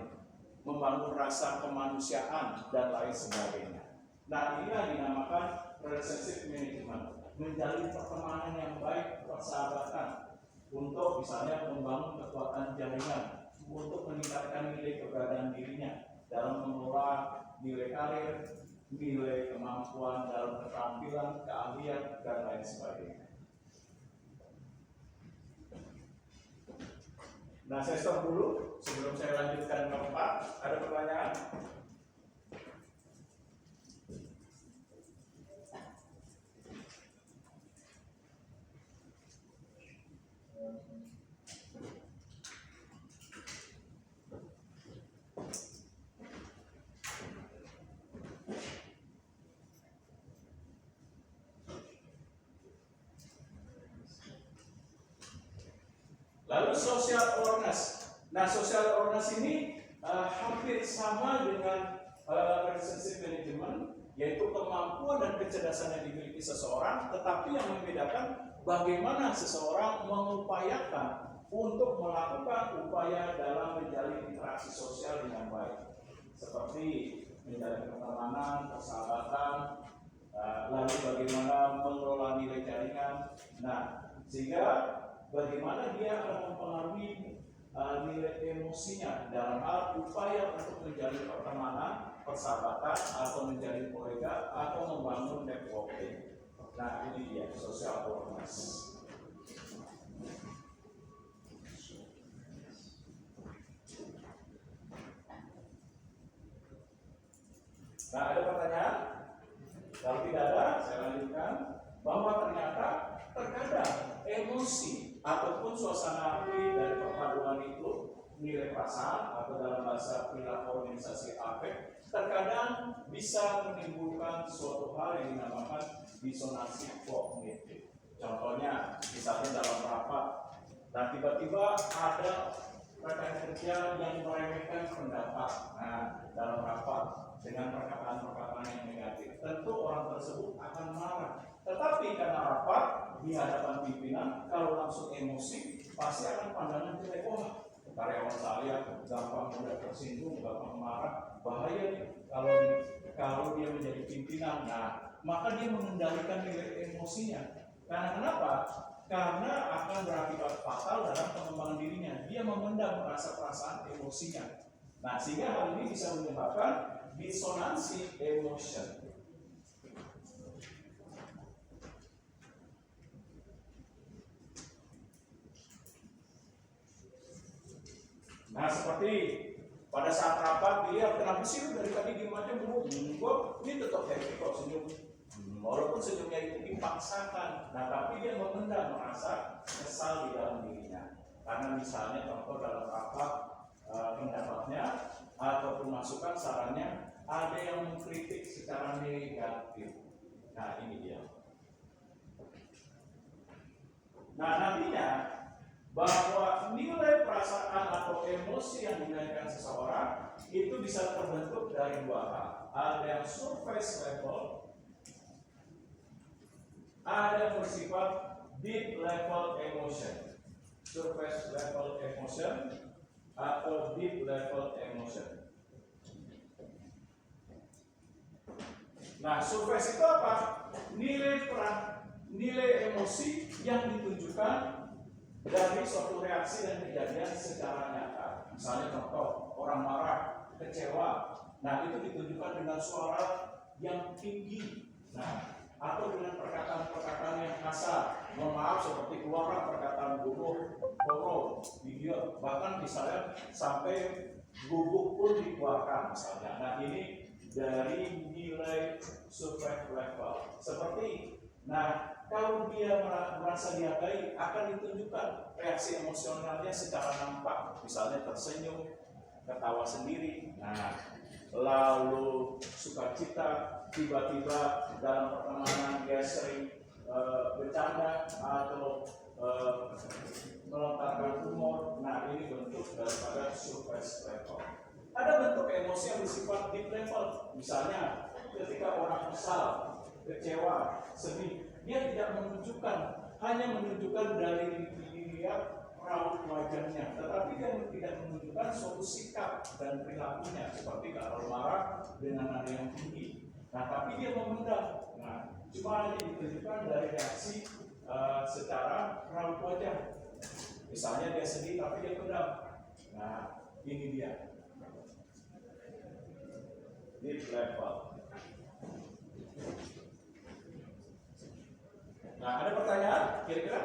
membangun rasa kemanusiaan dan lain sebagainya. Nah, inilah dinamakan relationship management, menjalin pertemanan yang baik, persahabatan, untuk misalnya membangun kekuatan jaringan, untuk meningkatkan nilai keberadaan dirinya dalam mengelola nilai karir, nilai kemampuan dalam keterampilan, keahlian, dan lain sebagainya. Nah, saya stop dulu sebelum saya lanjutkan ke 4. Ada pertanyaan? Lalu social awareness. Nah, social awareness ini hampir sama dengan relationship management, yaitu kemampuan dan kecerdasan yang dimiliki seseorang, tetapi yang membedakan bagaimana seseorang mengupayakan untuk melakukan upaya dalam menjalin interaksi sosial dengan baik, seperti menjalin pertemanan, persahabatan, lalu bagaimana mengelola nilai jaringan. Nah, sehingga bagaimana dia akan mempengaruhi nilai emosinya dalam hal upaya untuk menjalin pertemanan, persahabatan, atau menjadi kolega, atau membangun networking. Nah, ini dia social awareness. Nah, ada pertanyaan? Kalau tidak ada, saya lanjutkan bahwa ternyata terkadang emosi ataupun suasana hati dari perpaduan itu, nilai perasaan atau dalam bahasa perilaku organisasi afek, terkadang bisa menimbulkan suatu hal yang dinamakan disonansi kognitif. Contohnya, misalnya dalam rapat, nah tiba-tiba ada rekan kerja yang meremehkan pendapat. Nah, dalam rapat dengan perkataan-perkataan yang negatif, tentu orang tersebut akan marah. Tetapi karena rapat di hadapan pimpinan, kalau langsung emosi, pasti akan pandangan jelek. Wah, karyawan saya gampang mudah tersinggung, gampang marah, bahaya nih kalau dia menjadi pimpinan. Nah, maka dia mengendalikan nilai emosinya. Karena kenapa? Karena akan berakibat fatal dalam pengembangan dirinya. Dia memendam rasa perasaan emosinya. Nah, sehingga hal ini bisa menyebabkan disonansi emotion. Nah, seperti pada saat rapat dia kenapa sih lu dari tadi diem aja bro? Gua ini tetap happy kok senyum. Walaupun senyumnya itu dipaksakan, nah tapi dia memendam merasa kesal di dalam dirinya. Karena misalnya contoh dalam rapat pendapatnya ataupun masukan sarannya ada yang mengkritik secara negatif. Nah, ini dia. Nah, nantinya bahwa nilai perasaan atau emosi yang dinaikkan seseorang itu bisa terbentuk dari dua hal. Ada yang surface level, ada yang bersifat deep level emotion. Surface level emotion atau deep level emotion. Nah, surface itu apa? Nilai emosi yang ditunjukkan dari suatu reaksi dan kejadian secara nyata. Misalnya contoh, orang marah, kecewa. Nah, itu ditunjukkan dengan suara yang tinggi. Nah, atau dengan perkataan-perkataan yang kasar. Mohon maaf, seperti keluarlah perkataan gugup, tolong, video, bahkan misalnya sampai gugup pun dikeluarkan misalnya. Nah, ini dari nilai surface level. Seperti, nah, kalau dia merasa dihargai, akan ditunjukkan reaksi emosionalnya secara nampak, misalnya tersenyum, ketawa sendiri. Nah, lalu sukacita, tiba-tiba dalam pertemanan dia sering bercanda atau melontarkan humor. Nah, ini bentuk daripada surface level. Ada bentuk emosi yang bersifat deep level. Misalnya ketika orang kesal, kecewa, sedih, dia tidak menunjukkan, hanya menunjukkan dari dilihat raut wajahnya, tetapi dia tidak menunjukkan suatu sikap dan perilakunya, seperti kalau marah dengan nada yang tinggi. Nah, tapi dia memendam. Nah, cuma hanya ditunjukkan dari reaksi secara raut wajah. Misalnya dia sedih tapi dia pendam. Nah, ini dia deep level. Nah, ada pertanyaan kira-kira?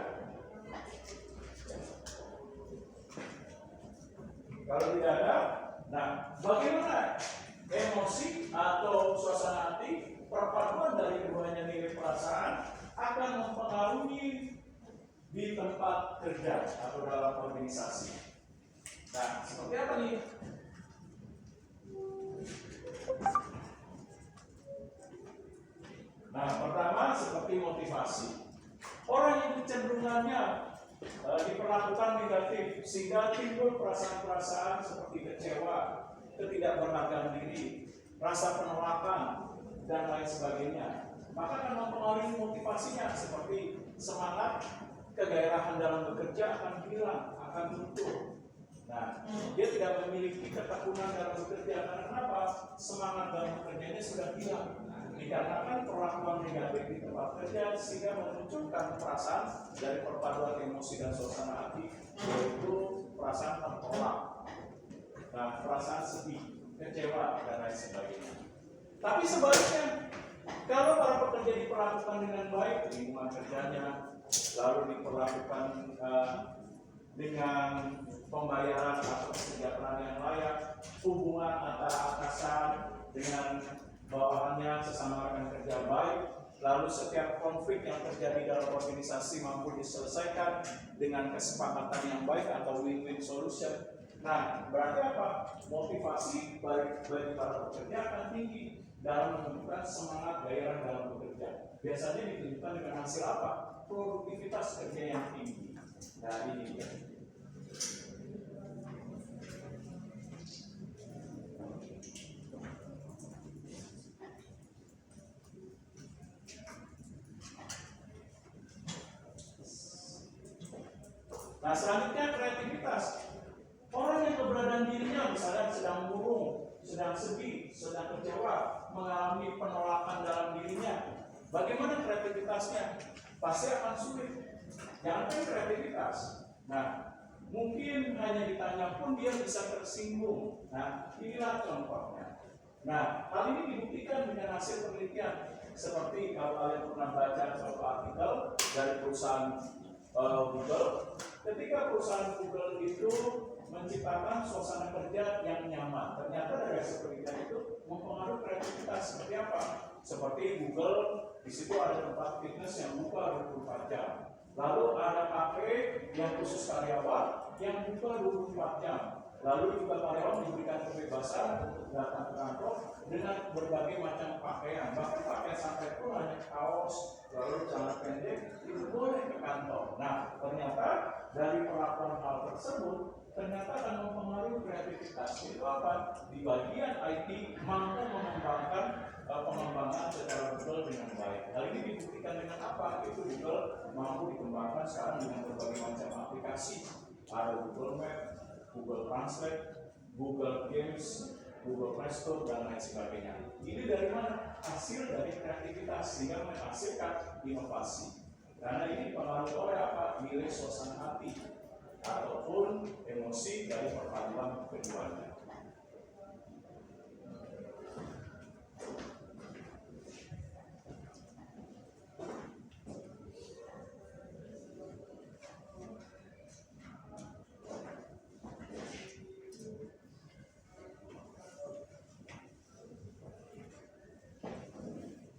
Kalau tidak ada, nah, bagaimana emosi atau suasana hati, perpaduan dari keduanya nilai perasaan akan mempengaruhi di tempat kerja atau dalam organisasi. Nah, seperti apa nih? Nah, pertama seperti motivasi. Orang yang kecenderungannya diperlakukan negatif sehingga timbul perasaan-perasaan seperti kecewa, ketidakberhargaan diri, rasa penolakan dan lain sebagainya, maka akan mempengaruhi motivasinya seperti semangat, kegairahan dalam bekerja akan hilang, akan luntur. Nah, dia tidak memiliki ketekunan dalam bekerja karena kenapa? Semangat dalam bekerjanya sudah hilang. Dikarenakan perlakuan negatif di tempat kerja sehingga memunculkan perasaan dari perpaduan emosi dan suasana hati, yaitu perasaan tertolak, nah, perasaan sedih, kecewa dan lain sebagainya. Tapi sebaliknya, kalau para pekerja diperlakukan dengan baik, lingkungan kerjanya lalu diperlakukan dengan pembayaran atau kesejahteraan yang layak, hubungan antara atasan dengan bawahannya sesama rekan kerja baik, lalu setiap konflik yang terjadi dalam organisasi mampu diselesaikan dengan kesepakatan yang baik atau win-win solution. Nah, berarti apa? Motivasi bagi para pekerja akan tinggi dalam menunjukkan semangat gairah dalam bekerja. Biasanya ditunjukkan dengan hasil apa? Produktivitas kerja yang tinggi. Nah, ini dia. Nah, selanjutnya kreativitas. Orang yang keberadaan dirinya misalnya sedang murung, sedang sedih, sedang kecewa, mengalami penolakan dalam dirinya, bagaimana kreativitasnya? Pasti akan sulit. Jangan kreativitas. Nah, mungkin hanya ditanya pun dia bisa tersinggung. Nah, inilah contohnya. Nah, hal ini dibuktikan dengan hasil penelitian. Seperti kalau kalian pernah baca suatu artikel dari perusahaan Google, ketika perusahaan Google itu menciptakan suasana kerja yang nyaman, ternyata dari hasil penelitian itu mempengaruhi kreativitas. Seperti apa? Seperti Google, di situ ada tempat fitness yang buka 24 jam. Lalu ada kafe yang khusus karyawan yang buka 24 jam. Lalu juga karyawan diberikan kebebasan untuk datang ke kantor dengan berbagai macam pakaian. Bahkan pakaian sampai pun hanya kaos, lalu celana pendek itu boleh ke kantor. Nah, ternyata dari perlakuan hal tersebut, ternyata akan mempengaruhi kreativitas. Itu apa? Di bagian IT mampu mengembangkan pengembangan secara Google dengan baik. Hal ini dibuktikan dengan apa? Itu Google mampu dikembangkan sekarang dengan berbagai macam aplikasi. Ada Google Map, Google Translate, Google Games, Google Play Store, dan lain sebagainya. Ini dari mana? Hasil dari kreativitas sehingga menghasilkan inovasi. Karena ini dipengaruhi oleh apa? Nilai suasana hati ataupun emosi dari perpaduan keduanya.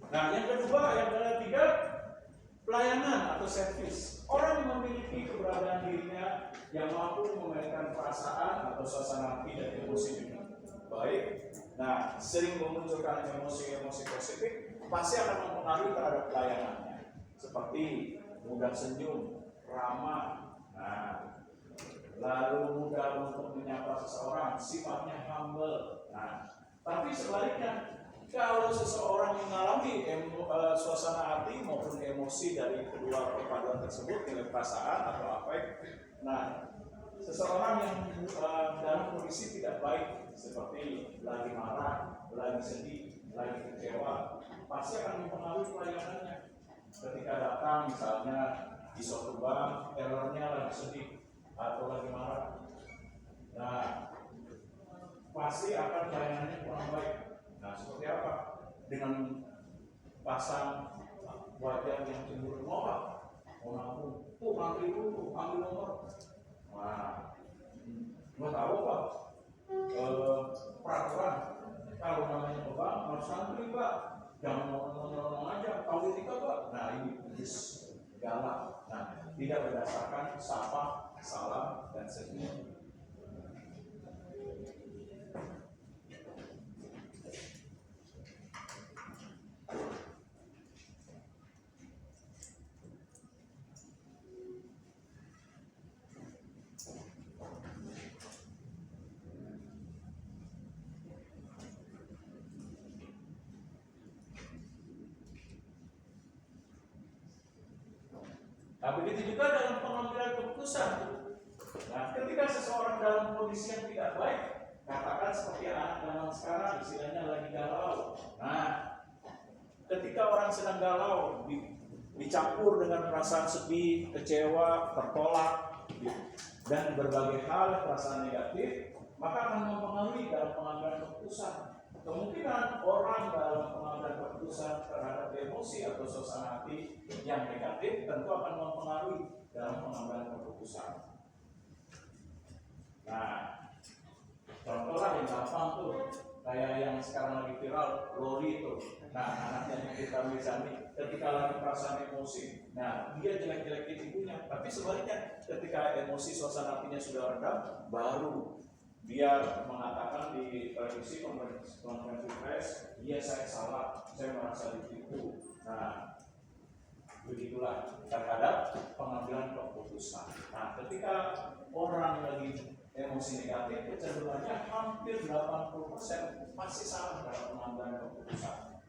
Nah, yang ketiga, pelayanan atau servis. Orang yang memiliki keberadaan dirinya yang mampu memainkan perasaan atau suasana hati dan emosi dengan baik. Nah, sering memunculkan emosi-emosi positif, pasti akan mempengaruhi terhadap pelayanannya. Seperti mudah senyum, ramah, lalu mudah untuk menyapa seseorang, sifatnya humble. Nah, tapi sebaliknya, kalau seseorang mengalami suasana hati maupun emosi dari kedua perpaduan tersebut, nilai perasaan atau afek, nah, seseorang yang dalam kondisi tidak baik, seperti lagi marah, lagi sedih, lagi kecewa, pasti akan mempengaruhi pelayanannya. Ketika datang misalnya di suatu bank, errornya lagi sedih atau lagi marah, nah, pasti akan pelayanannya kurang baik. Nah, seperti apa? Dengan pasang wajah yang cenderung norak, mau ngantri dulu, ambil nomor. Nah, nggak tahu Pak, peraturan kalau namanya ke bank harus ngantri Pak, jangan ngomong aja, tahu etika Pak. Nah, ini galak. Nah, tidak berdasarkan sapa, salam, dan senyum. Nah, begitu juga dalam pengambilan keputusan. Nah, ketika seseorang dalam kondisi yang tidak baik, katakan seperti anak zaman sekarang, istilahnya lagi galau. Nah, ketika orang sedang galau, dicampur dengan perasaan sedih, kecewa, tertolak, dan berbagai hal perasaan negatif, maka akan mempengaruhi dalam pengambilan keputusan. Kemungkinan orang dalam pengambilan keputusan terhadap emosi atau suasana hati yang negatif tentu akan mempengaruhi dalam pengambilan keputusan. Nah, contohlah yang gampang tuh, kayak yang sekarang lagi viral, Lori itu. Nah, anaknya kita misalnya ketika lagi perasaan emosi, nah dia jelek-jelekin ibunya. Tapi sebaliknya, ketika emosi suasana hatinya sudah redam, baru dia mengatakan di televisi konferensi pers, iya saya salah, saya merasa ditipu. Nah, begitulah terhadap pengambilan keputusan. Nah, ketika orang lagi emosi negatif, kecenderungannya hampir 80% masih salah dalam pengambilan keputusan.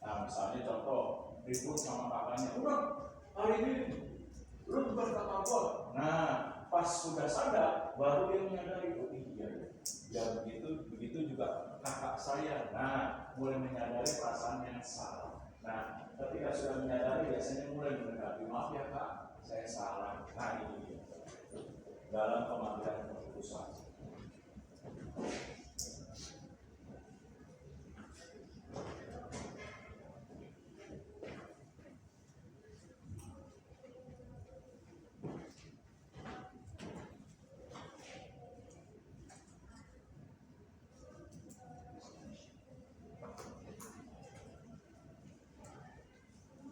Nah, misalnya contoh, ribut sama kakaknya, udah hari ini lu bukan kakak gua. Nah, pas sudah sadar, baru dia menyadari, oh iya, ya begitu juga kakak saya. Nah, mulai menyadari perasaan yang salah. Nah, ketika sudah menyadari, biasanya mulai mendekati, maaf ya kak, saya salah. Nah, ini dia dalam pengambilan keputusan.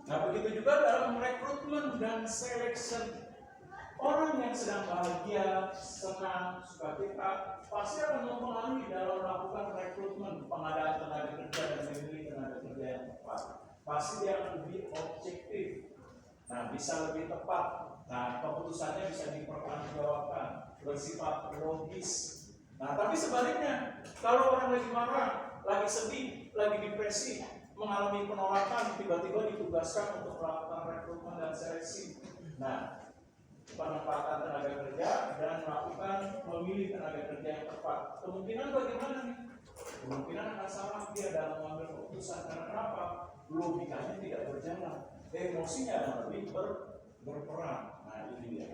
Nah, begitu juga dalam rekrutmen dan selection. Orang yang sedang bahagia, senang, sukacita, pasti akan mempengaruhi dalam melakukan rekrutmen, pengadaan tenaga kerja dan memilih tenaga kerja yang tepat. Pasti dia akan lebih objektif. Nah, bisa lebih tepat. Nah, keputusannya bisa dipertanggungjawabkan. bersifat logis. Nah, tapi sebaliknya, kalau orang lagi marah, lagi sedih, lagi depresi, mengalami penolakan, tiba-tiba ditugaskan untuk melakukan rekrutmen dan seleksi. Nah, penempatan tenaga kerja dan melakukan memilih tenaga kerja yang tepat. Kemungkinan bagaimana nih? Kemungkinan akan salah dia dalam mengambil keputusan. Karena kenapa? Logikanya tidak berjalan, emosinya yang lebih berperan. Nah, ini dia.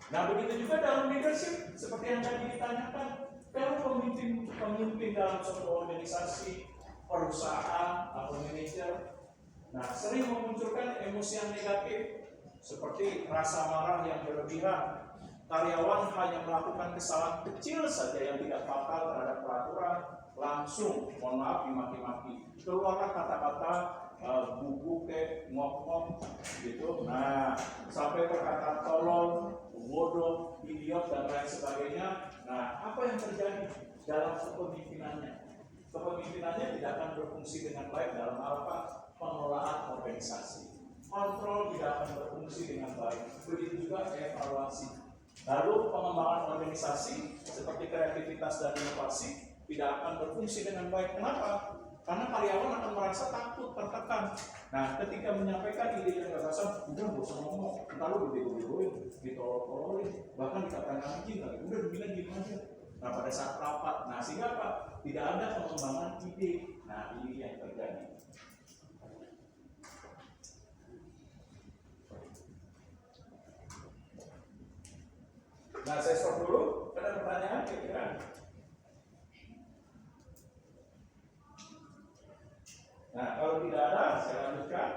Nah, begitu juga dalam leadership, seperti yang tadi ditanyakan, kalau pemimpin dalam suatu organisasi, perusahaan atau manajer, nah sering memunculkan emosi yang negatif, seperti rasa marah yang berlebihan. Karyawan hanya melakukan kesalahan kecil saja yang tidak fatal terhadap peraturan, langsung, mohon maaf, dimaki-maki. Keluarlah kata-kata buku ke ngok-ngok gitu. Nah, sampai perkataan tolol, bodoh, idiot dan lain sebagainya. Nah, apa yang terjadi dalam kepemimpinannya? Kepemimpinannya tidak akan berfungsi dengan baik dalam apa? Pengelolaan organisasi. Kontrol tidak akan berfungsi dengan baik. Begitu juga evaluasi. Lalu pengembangan organisasi seperti kreativitas dan inovasi tidak akan berfungsi dengan baik. Kenapa? Karena karyawan akan merasa takut, tertekan. Nah, ketika menyampaikan ide dan gagasan, udah gak usah ngomong, ntar lu dibego-begoin, ditolol-tololin, bahkan dikatakan anjing lagi, udah bilang gitu aja. Nah, pada saat rapat, nah sehingga apa? Tidak ada pengembangan ide. Nah, ini yang terjadi. Nah, saya stop dulu. Ada pertanyaan kira-kira? Nah, kalau tidak ada, saya lanjutkan.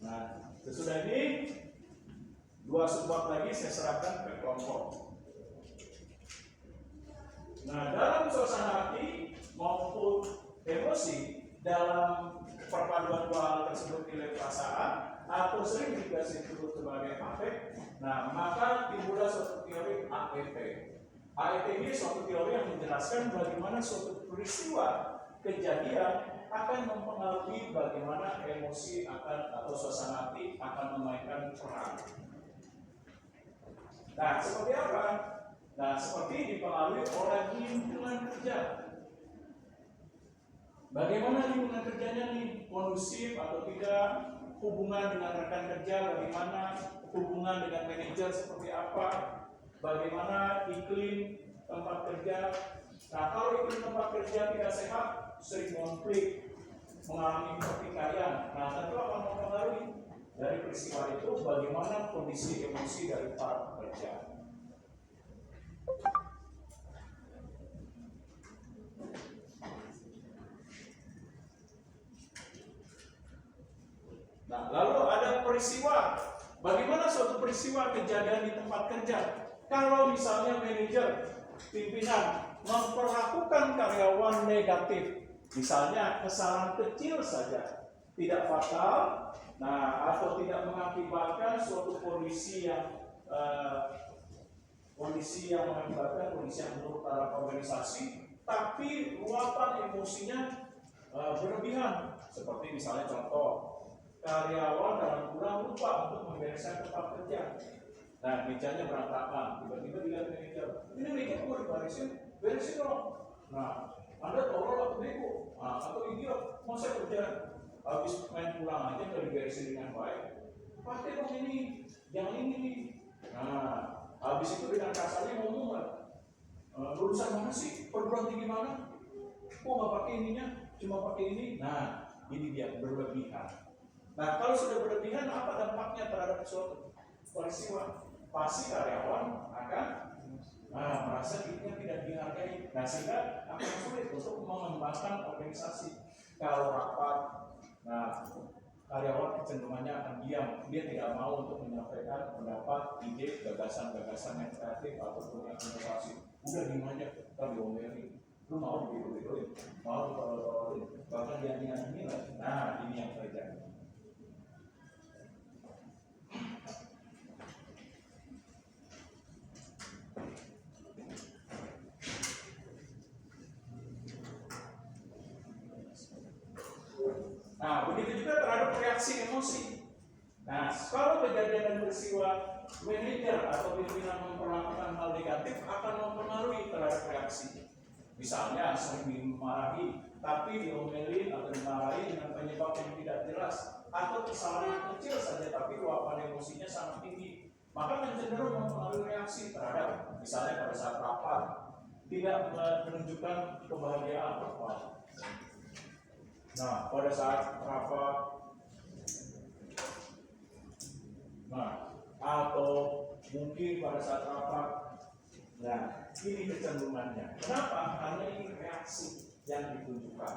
Nah, sesudah ini, 2 subbab lagi saya serahkan ke kelompok. Nah, dalam suasana hati maupun emosi, dalam perpaduan 2 hal tersebut nilai perasaan, atau sering juga disebut sebagai afek. Nah, maka timbullah suatu teori AET. AET ini suatu teori yang menjelaskan bagaimana suatu peristiwa kejadian akan mempengaruhi bagaimana emosi akan atau suasana hati akan memainkan peran. Nah, seperti apa? Nah, seperti dipengaruhi oleh lingkungan kerja. Bagaimana lingkungan kerjanya nih? Kondusif atau tidak? Hubungan dengan rekan kerja bagaimana? Hubungan dengan manajer seperti apa? Bagaimana iklim tempat kerja? Nah, kalau iklim tempat kerja tidak sehat, sering konflik, mengalami pertikaian. Nah, tentu akan mempengaruhi dari peristiwa itu bagaimana kondisi emosi dari para pekerja. Nah, lalu ada peristiwa. Bagaimana suatu peristiwa kejadian di tempat kerja? Kalau misalnya manajer, pimpinan memperlakukan karyawan negatif, misalnya kesalahan kecil saja, tidak fatal, nah atau tidak mengakibatkan suatu kondisi yang mengakibatkan kondisi yang buruk terhadap organisasi, tapi luapan emosinya berlebihan. Seperti misalnya contoh, karyawan dalam bulan lupa untuk membereskan tempat kerja. Nah, mejanya berantakan, tiba-tiba dilihat manajer, ini meja mau diberesin, beresin dong. Nah, Anda tolol atau bego, atau idiot, mau saya kerja, habis main pulang aja nggak diberesin dengan baik. Pakai dong ini, yang ini nih. Nah, habis itu dengan kasarnya ngomong, lulusan mana sih, perguruan tinggi mana? Kok nggak pakai ininya, cuma pakai ini? Nah, ini dia berlebihan. Nah, kalau sudah berlebihan, apa dampaknya terhadap suatu peristiwa? Pasti karyawan akan merasa dirinya tidak dihargai. Nah, sehingga akan sulit untuk mengembangkan organisasi. Kalau rapat, nah karyawan kecenderungannya akan diam. Dia tidak mau untuk menyampaikan pendapat, ide, gagasan-gagasan yang kreatif ataupun yang inovasi. Udah diam aja, kita diomelin. Lu mau dibegoin, mau ditolol-tololin, bahkan dia nilai. Nah, ini yang terjadi. Nah, begitu juga terhadap reaksi emosi. Nah, kalau kejadian dan peristiwa manajer atau pimpinan memperlakukan hal negatif akan mempengaruhi terhadap reaksi. Misalnya sering dimarahi, tapi diomelin atau dimarahi dengan penyebab yang tidak jelas, atau kesalahan yang kecil saja tapi luapan emosinya sangat tinggi, maka cenderung mempengaruhi reaksi terhadap, misalnya pada saat rapat tidak menunjukkan kebahagiaan rapat. Nah, pada saat rapat, nah, atau mungkin pada saat rapat, nah, ini kecenderungannya. Kenapa? Karena ini reaksi yang ditunjukkan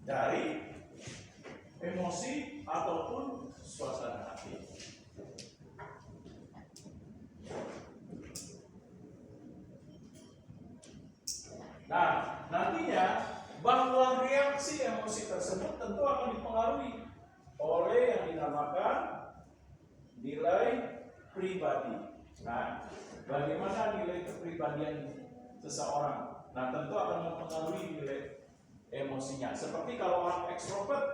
dari emosi ataupun suasana hati. Nah, nantinya bahwa reaksi emosi tersebut tentu akan dipengaruhi oleh yang dinamakan nilai pribadi. Nah, bagaimana nilai kepribadian seseorang? Nah, tentu akan mempengaruhi nilai emosinya. Seperti kalau orang ekstrovert,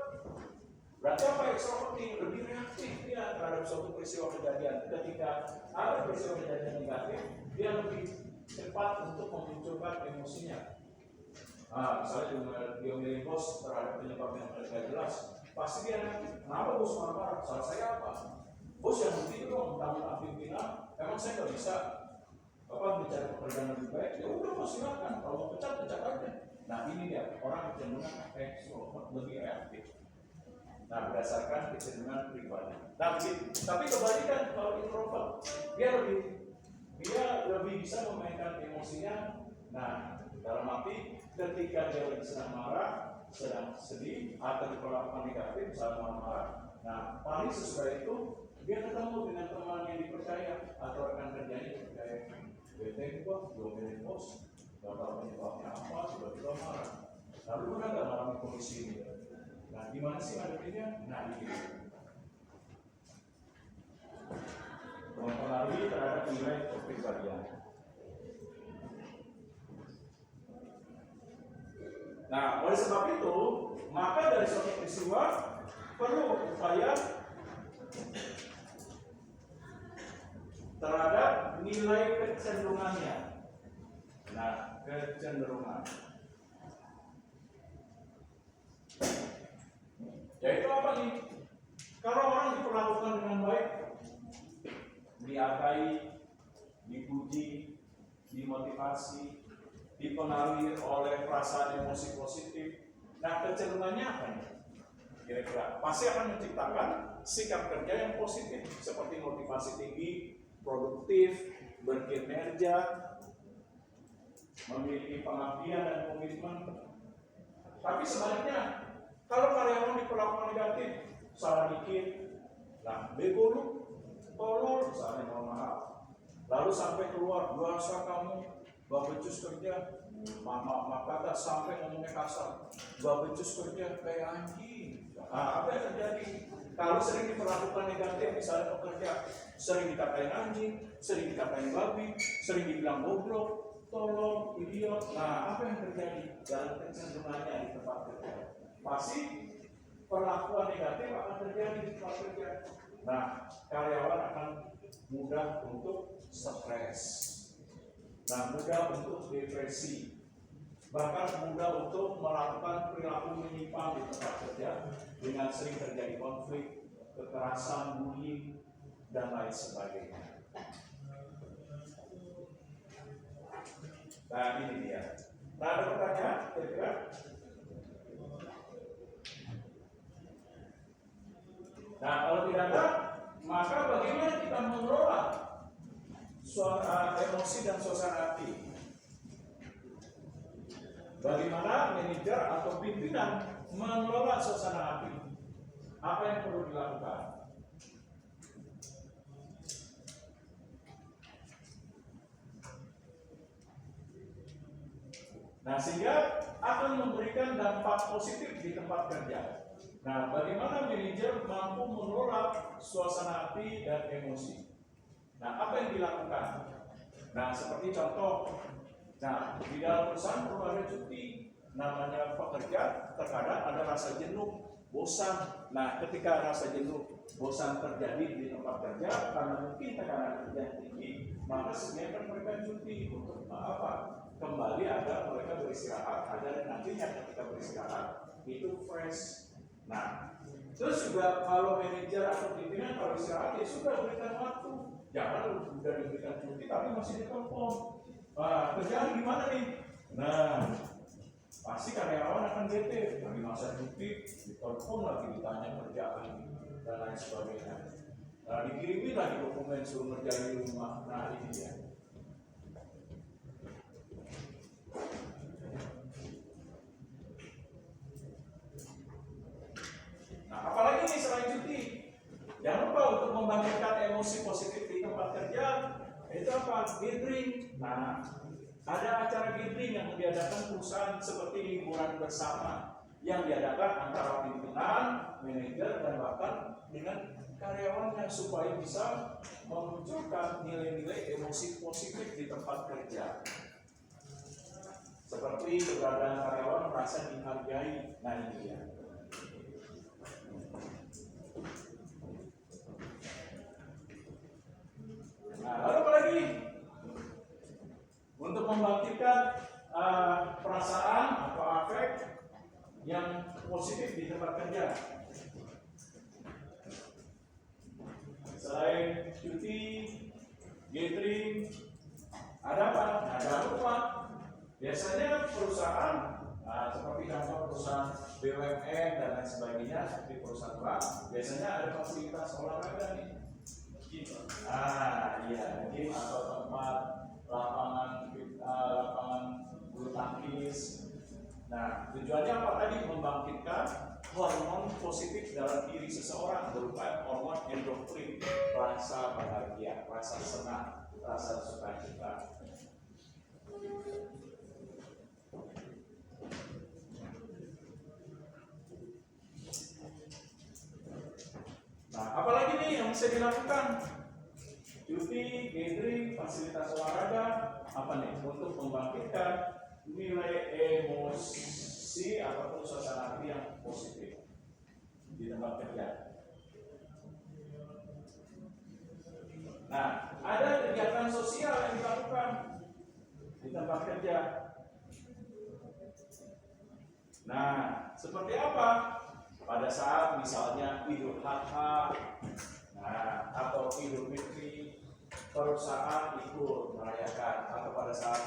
berarti apa ekstrovert ini lebih reaktif ya terhadap suatu peristiwa kejadian. Ketika ada peristiwa kejadian negatif, dia lebih cepat untuk memunculkan emosinya. Nah, misalnya dia milih bos terhadap penyebab yang tidak jelas, pasti dia nanti, kenapa bos marah-marah? Salah saya apa? Bos yang begitu dong, mentang-mentang pimpinan, emang saya nggak bisa mencari pekerjaan lebih baik? Ya udah, bos silakan. Kalau mau pecat aja. Nah, ini dia orang kecenderungan ekstrovert lebih reaktif. Nah, berdasarkan kecenderungan pribadi. Nah, tapi kebalikan kalau introvert, dia lebih bisa memainkan emosinya. Nah, dalam arti ketika dia lagi sedang marah, sedang sedih, atau diperlakukan negatif, misalnya marah-marah, nah paling sesudah itu dia ketemu dengan teman yang dipercaya atau rekan kerjanya yang dipercaya. Bete gua, diomelin bos, gak tahu penyebabnya apa, tiba-tiba marah. Lalu udah gak mengalami kondisi ini. Nah, gimana sih hadapinnya? Nah, ini mempengaruhi terhadap nilai kepribadian. Nah, oleh sebab itu, maka dari suatu peristiwa perlu upaya terhadap nilai kecenderungannya. Nah, kecenderungan. Yaitu apa nih? Kalau orang diperlakukan dengan baik, dihargai, dipuji, dimotivasi, dipengaruhi oleh perasaan emosi positif. Nah, kecenderungannya apa nih? Kira-kira pasti akan menciptakan sikap kerja yang positif, seperti motivasi tinggi, produktif, berkinerja, memiliki pengabdian dan komitmen. Tapi sebaliknya, kalau karyawan diperlakukan negatif, salah dikit, nah bego lu, tolol, misalnya mohon maaf, lalu sampai keluar, bahasa kamu becus kerja, maaf kata sampai ngomongnya kasar, becus kerja kayak anjing. Nah, apa yang terjadi? Kalau sering diperlakukan negatif, misalnya pekerja sering dikatain anjing, sering dikatain babi, sering dibilang goblok, tolol, idiot. Nah, apa yang terjadi dalam kecenderungannya di tempat kerja? Pasti perlakuan negatif akan terjadi di tempat kerja. Nah, karyawan akan mudah untuk stres. Nah, mudah untuk depresi, bahkan mudah untuk melakukan perilaku menyimpang di tempat kerja dengan sering terjadi konflik, kekerasan, bullying, dan lain sebagainya. Nah, ini dia. Nah, ada pertanyaan kira-kira? Nah, kalau tidak ada, maka bagaimana kita mengelola emosi dan suasana hati? Bagaimana manajer atau pimpinan mengelola suasana hati? Apa yang perlu dilakukan? Nah, sehingga akan memberikan dampak positif di tempat kerja. Nah, bagaimana manajer mampu mengelola suasana hati dan emosi? Nah, apa yang dilakukan? Nah, seperti contoh, nah, di dalam perusahaan perlu ada cuti. namanya pekerja terkadang ada rasa jenuh, bosan. Nah, ketika rasa jenuh, bosan terjadi di tempat kerja karena mungkin tekanan kerja yang tinggi, maka sediakan mereka cuti untuk apa? Kembali agar mereka beristirahat, agar nantinya ketika beristirahat itu fresh. Nah, terus juga kalau manajer atau pimpinan kalau istirahat ya sudah berikan waktu, jangan udah diberikan cuti tapi masih ditelepon. Kerjaan gimana nih? Nah, pasti karyawan akan bete dari masa cuti, ditelepon lagi ditanya kerjaan dan lain sebagainya. Nah, dikirimin lagi dokumen suruh ngerjain di rumah. Nah, ini dia. Nah, apalagi nih selain cuti, jangan lupa untuk membangkitkan emosi positif di tempat kerja. Itu apa? Gathering. Nah, ada acara gathering yang diadakan perusahaan seperti liburan bersama yang diadakan antara pimpinan, manajer, dan bahkan dengan karyawannya supaya bisa memunculkan nilai-nilai emosi positif di tempat kerja. Seperti keberadaan karyawan merasa dihargai. Nah, ini dia. Nah, lalu apa lagi? Untuk membangkitkan perasaan atau afek yang positif di tempat kerja. Selain cuti, gathering, ada apa? Nah, jangan lupa. Biasanya perusahaan, seperti contoh perusahaan BUMN dan lain sebagainya, seperti perusahaan bank, biasanya ada fasilitas olahraga nih. Iya, gym atau tempat lapangan bulu tangkis. Nah, tujuannya apa tadi? Membangkitkan hormon positif dalam diri seseorang berupa hormon endorfin, rasa bahagia, rasa senang, rasa sukacita. Nah, apalagi nih yang bisa dilakukan? Cuti, gathering, fasilitas olahraga, apa nih? Untuk membangkitkan nilai emosi ataupun suasana hati yang positif di tempat kerja. Nah, ada kegiatan sosial yang dilakukan di tempat kerja. Nah, seperti apa? Pada saat misalnya Idul Adha, atau Idul Fitri, perusahaan ikut merayakan, atau pada saat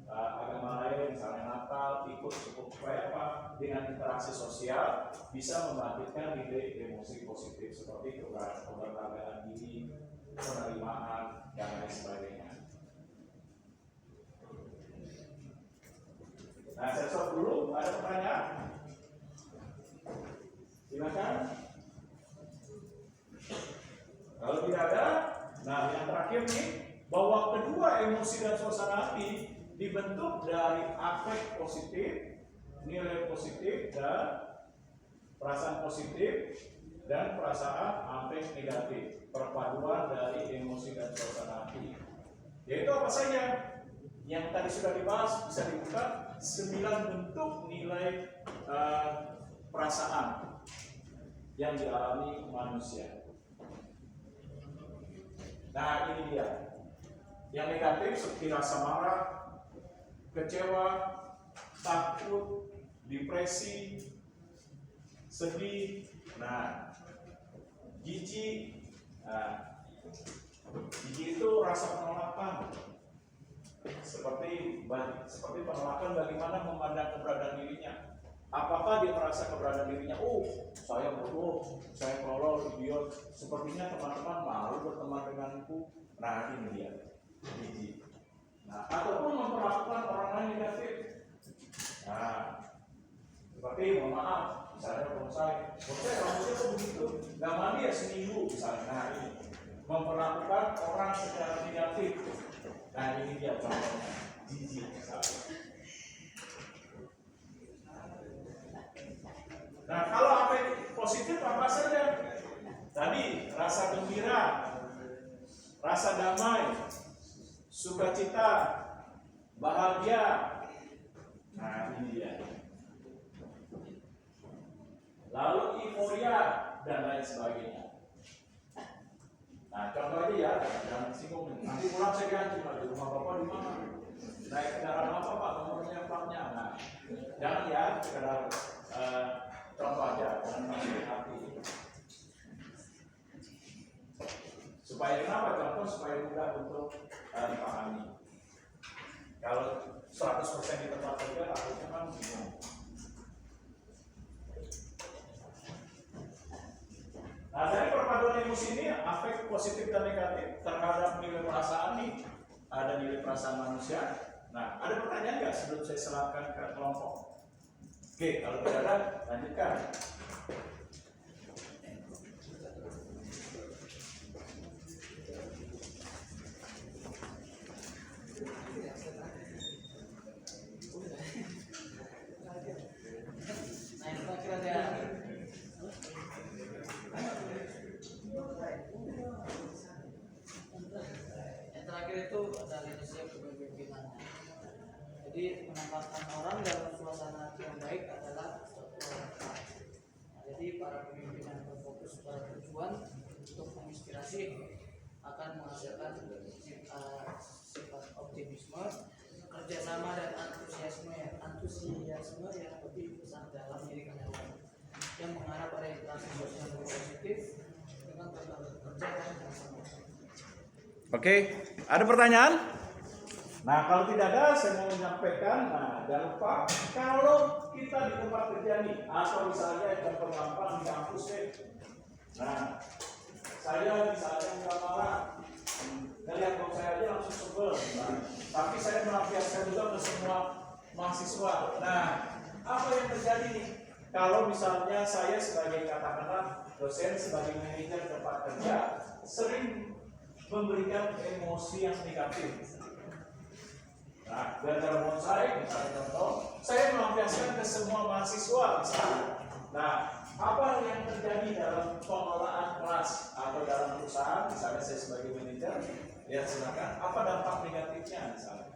agama lain misalnya Natal ikut supaya apa? Dengan interaksi sosial bisa membangkitkan ide emosi positif seperti keberagaman diri, penerimaan dan lain sebagainya. Nah, saya stop dulu. Ada pertanyaan? Silakan. Kalau tidak ada, nah yang terakhir nih, bahwa kedua emosi dan suasana hati dibentuk dari afek positif, nilai positif dan perasaan positif dan perasaan afek negatif, perpaduan dari emosi dan suasana hati. Yaitu apa saja? Yang tadi sudah dibahas, bisa dibuka 9 bentuk nilai perasaan yang dialami manusia. Nah, ini dia. Yang negatif seperti rasa marah, kecewa, takut, depresi, sedih, jijik. Jijik itu rasa penolakan. Seperti penolakan bagaimana memandang keberadaan dirinya. Apakah dia merasa keberadaan dirinya, saya bodoh, saya tolol, idiot, sepertinya teman-teman malu berteman denganku. Nah, ini dia, jijik. Nah, ataupun memperlakukan orang lain negatif. Nah, seperti mohon maaf, misalnya bonsai rambutnya kok begitu, nggak mandi ya seminggu misalnya. Nah, ini memperlakukan orang secara negatif. Nah, ini dia contohnya, jijik misalnya. Nah, kalau afek positif apa saja? Tadi rasa gembira, rasa damai, sukacita, bahagia. Nah, ini dia. sebagainya. Nah, contoh aja ya, jangan singgung. Nanti pulang saya ganti di rumah bapak di mana? Naik kendaraan apa pak? Nomornya platnya. Nah, jangan ya, sekedar contoh aja, jangan masuk hati. Supaya kenapa? Contoh supaya mudah untuk dipahami. Kalau 100% di tempat kerja, takutnya kan bingung. Nah, dari perpaduan emosi ini, afek positif dan negatif terhadap nilai perasaan nih, ada nilai perasaan manusia. Nah, ada pertanyaan nggak sebelum saya serahkan ke kelompok? Oke, kalau tidak ada, lanjutkan. Nah, yang terakhir ada itu ada leadership kepemimpinan. Jadi menempatkan orang dalam suasana yang baik adalah suatu hal. Jadi para pemimpin yang berfokus pada tujuan untuk menginspirasi akan menghasilkan sifat optimisme, kerjasama dan antusiasme yang lebih besar dalam diri karyawan yang mengarah pada interaksi sosial yang positif dengan tenaga kerja dan sama. Oke, ada pertanyaan? Nah, kalau tidak ada, saya mau menyampaikan. Nah, jangan lupa kalau kita di tempat kerja nih, atau misalnya contoh gampang di kampus nah, saya misalnya nggak marah, lihat bos saya aja langsung sebel. Nah, tapi saya melampiaskan juga ke semua mahasiswa. Nah, apa yang terjadi nih? Kalau misalnya saya sebagai katakanlah dosen, sebagai manajer tempat kerja, sering memberikan emosi yang negatif. Nah, gara-gara saya, misalnya contoh, saya melampiaskan ke semua mahasiswa misalnya. Nah, apa yang terjadi dalam pengelolaan kelas atau dalam perusahaan, misalnya saya sebagai manajer, lihat silakan, apa dampak negatifnya misalnya.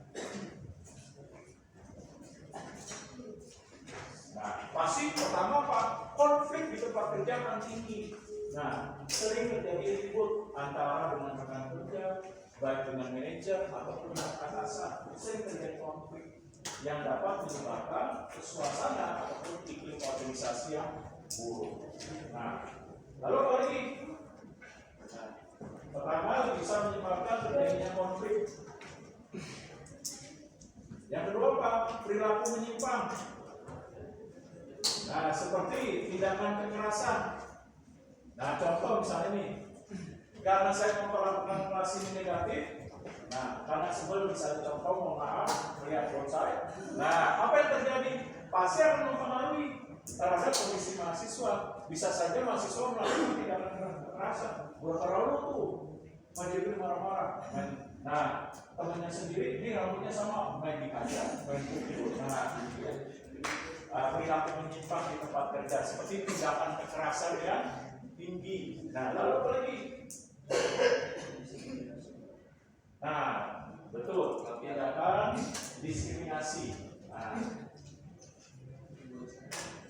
Nah, pasti pertama Pak, konflik di tempat kerja akan tinggi. Nah, sering terjadi ribut antara dengan rekan kerja, baik dengan manajer ataupun dengan atasan, sering terjadi konflik yang dapat menyebabkan suasana ataupun iklim organisasi yang buruk. Nah, lalu apa lagi? Nah, pertama bisa menyebabkan terjadinya konflik. Yang kedua Pak, perilaku menyimpang. Nah, seperti tindakan kekerasan. Nah, contoh misalnya nih, karena saya memperlakukan kelas ini negatif, nah, karena sebelum misalnya contoh, mohon maaf, melihat bos saya, nah, apa yang terjadi? Pasti akan mempengaruhi terhadap kondisi mahasiswa. Bisa saja mahasiswa melakukan tindakan kekerasan. Berterlalu tuh, menjadi marah-marah. Nah, temannya sendiri, ini rambutnya sama, main di kaca, main pukul. Nah, perilaku menyimpang di tempat kerja, seperti tindakan kekerasan yang tinggi. Nah, lalu apa lagi? Nah, betul, tindakan diskriminasi. Nah,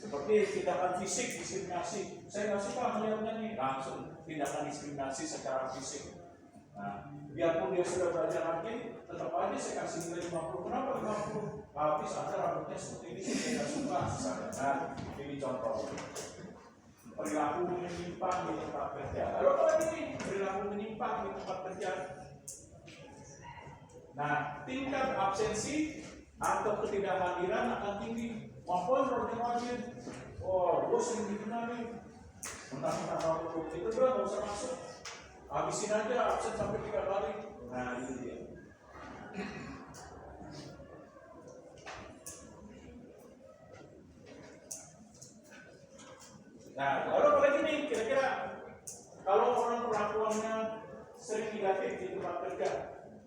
seperti tindakan fisik diskriminasi. Saya nggak suka melihatnya nih, langsung tindakan diskriminasi secara fisik. Nah, biarpun dia sudah belajar lagi, tetap aja saya kasih nilai 50. Kenapa 50? Habis ada rambutnya seperti ini, saya nggak suka. Nah, ini contoh. Perilaku menyimpang di tempat kerja. Lalu apa lagi nih? Perilaku menyimpang di tempat kerja. Nah, tingkat absensi atau ketidakhadiran akan tinggi. Maupun rajin. Oh, gue sering dikenal nih. Mentang-mentang kalau itu udah nggak usah masuk. Habisin aja absen sampai 3 kali. Nah, itu dia. Nah, lalu apa lagi nih kira-kira kalau orang perlakuannya sering negatif di tempat kerja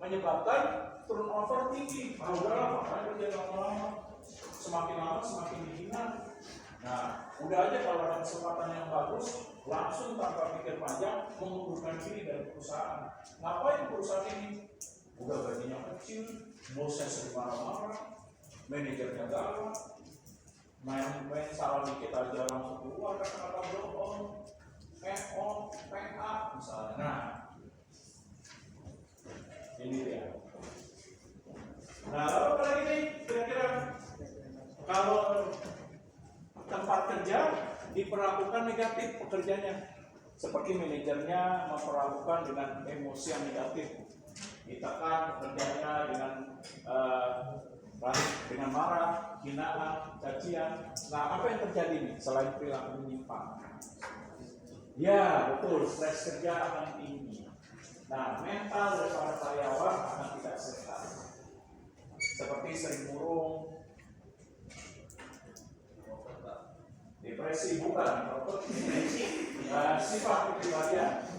menyebabkan turnover tinggi. Ah, udahlah, makanya kerja lama-lama, semakin lama semakin dihina. Nah, udah aja kalau ada kesempatan yang bagus, langsung tanpa pikir panjang mengundurkan diri dari perusahaan. Ngapain perusahaan ini? Udah gajinya kecil, bosnya sering marah-marah, manajernya galak, main salah dikit aja langsung keluar kata-kata bohong. PA misalnya. Nah, ini dia. Nah, lalu apa lagi nih? Kira-kira kalau tempat kerja diperlakukan negatif pekerjanya, seperti manajernya memperlakukan dengan emosi yang negatif, ditekan pekerjanya dengan marah, hinaan, cacian. Nah, apa yang terjadi nih selain perilaku menyimpang? Ya, betul, stres kerja akan tinggi. Nah, mental daripada karyawan akan tidak sehat, seperti sering murung, depresi bukan, sifat kepribadian.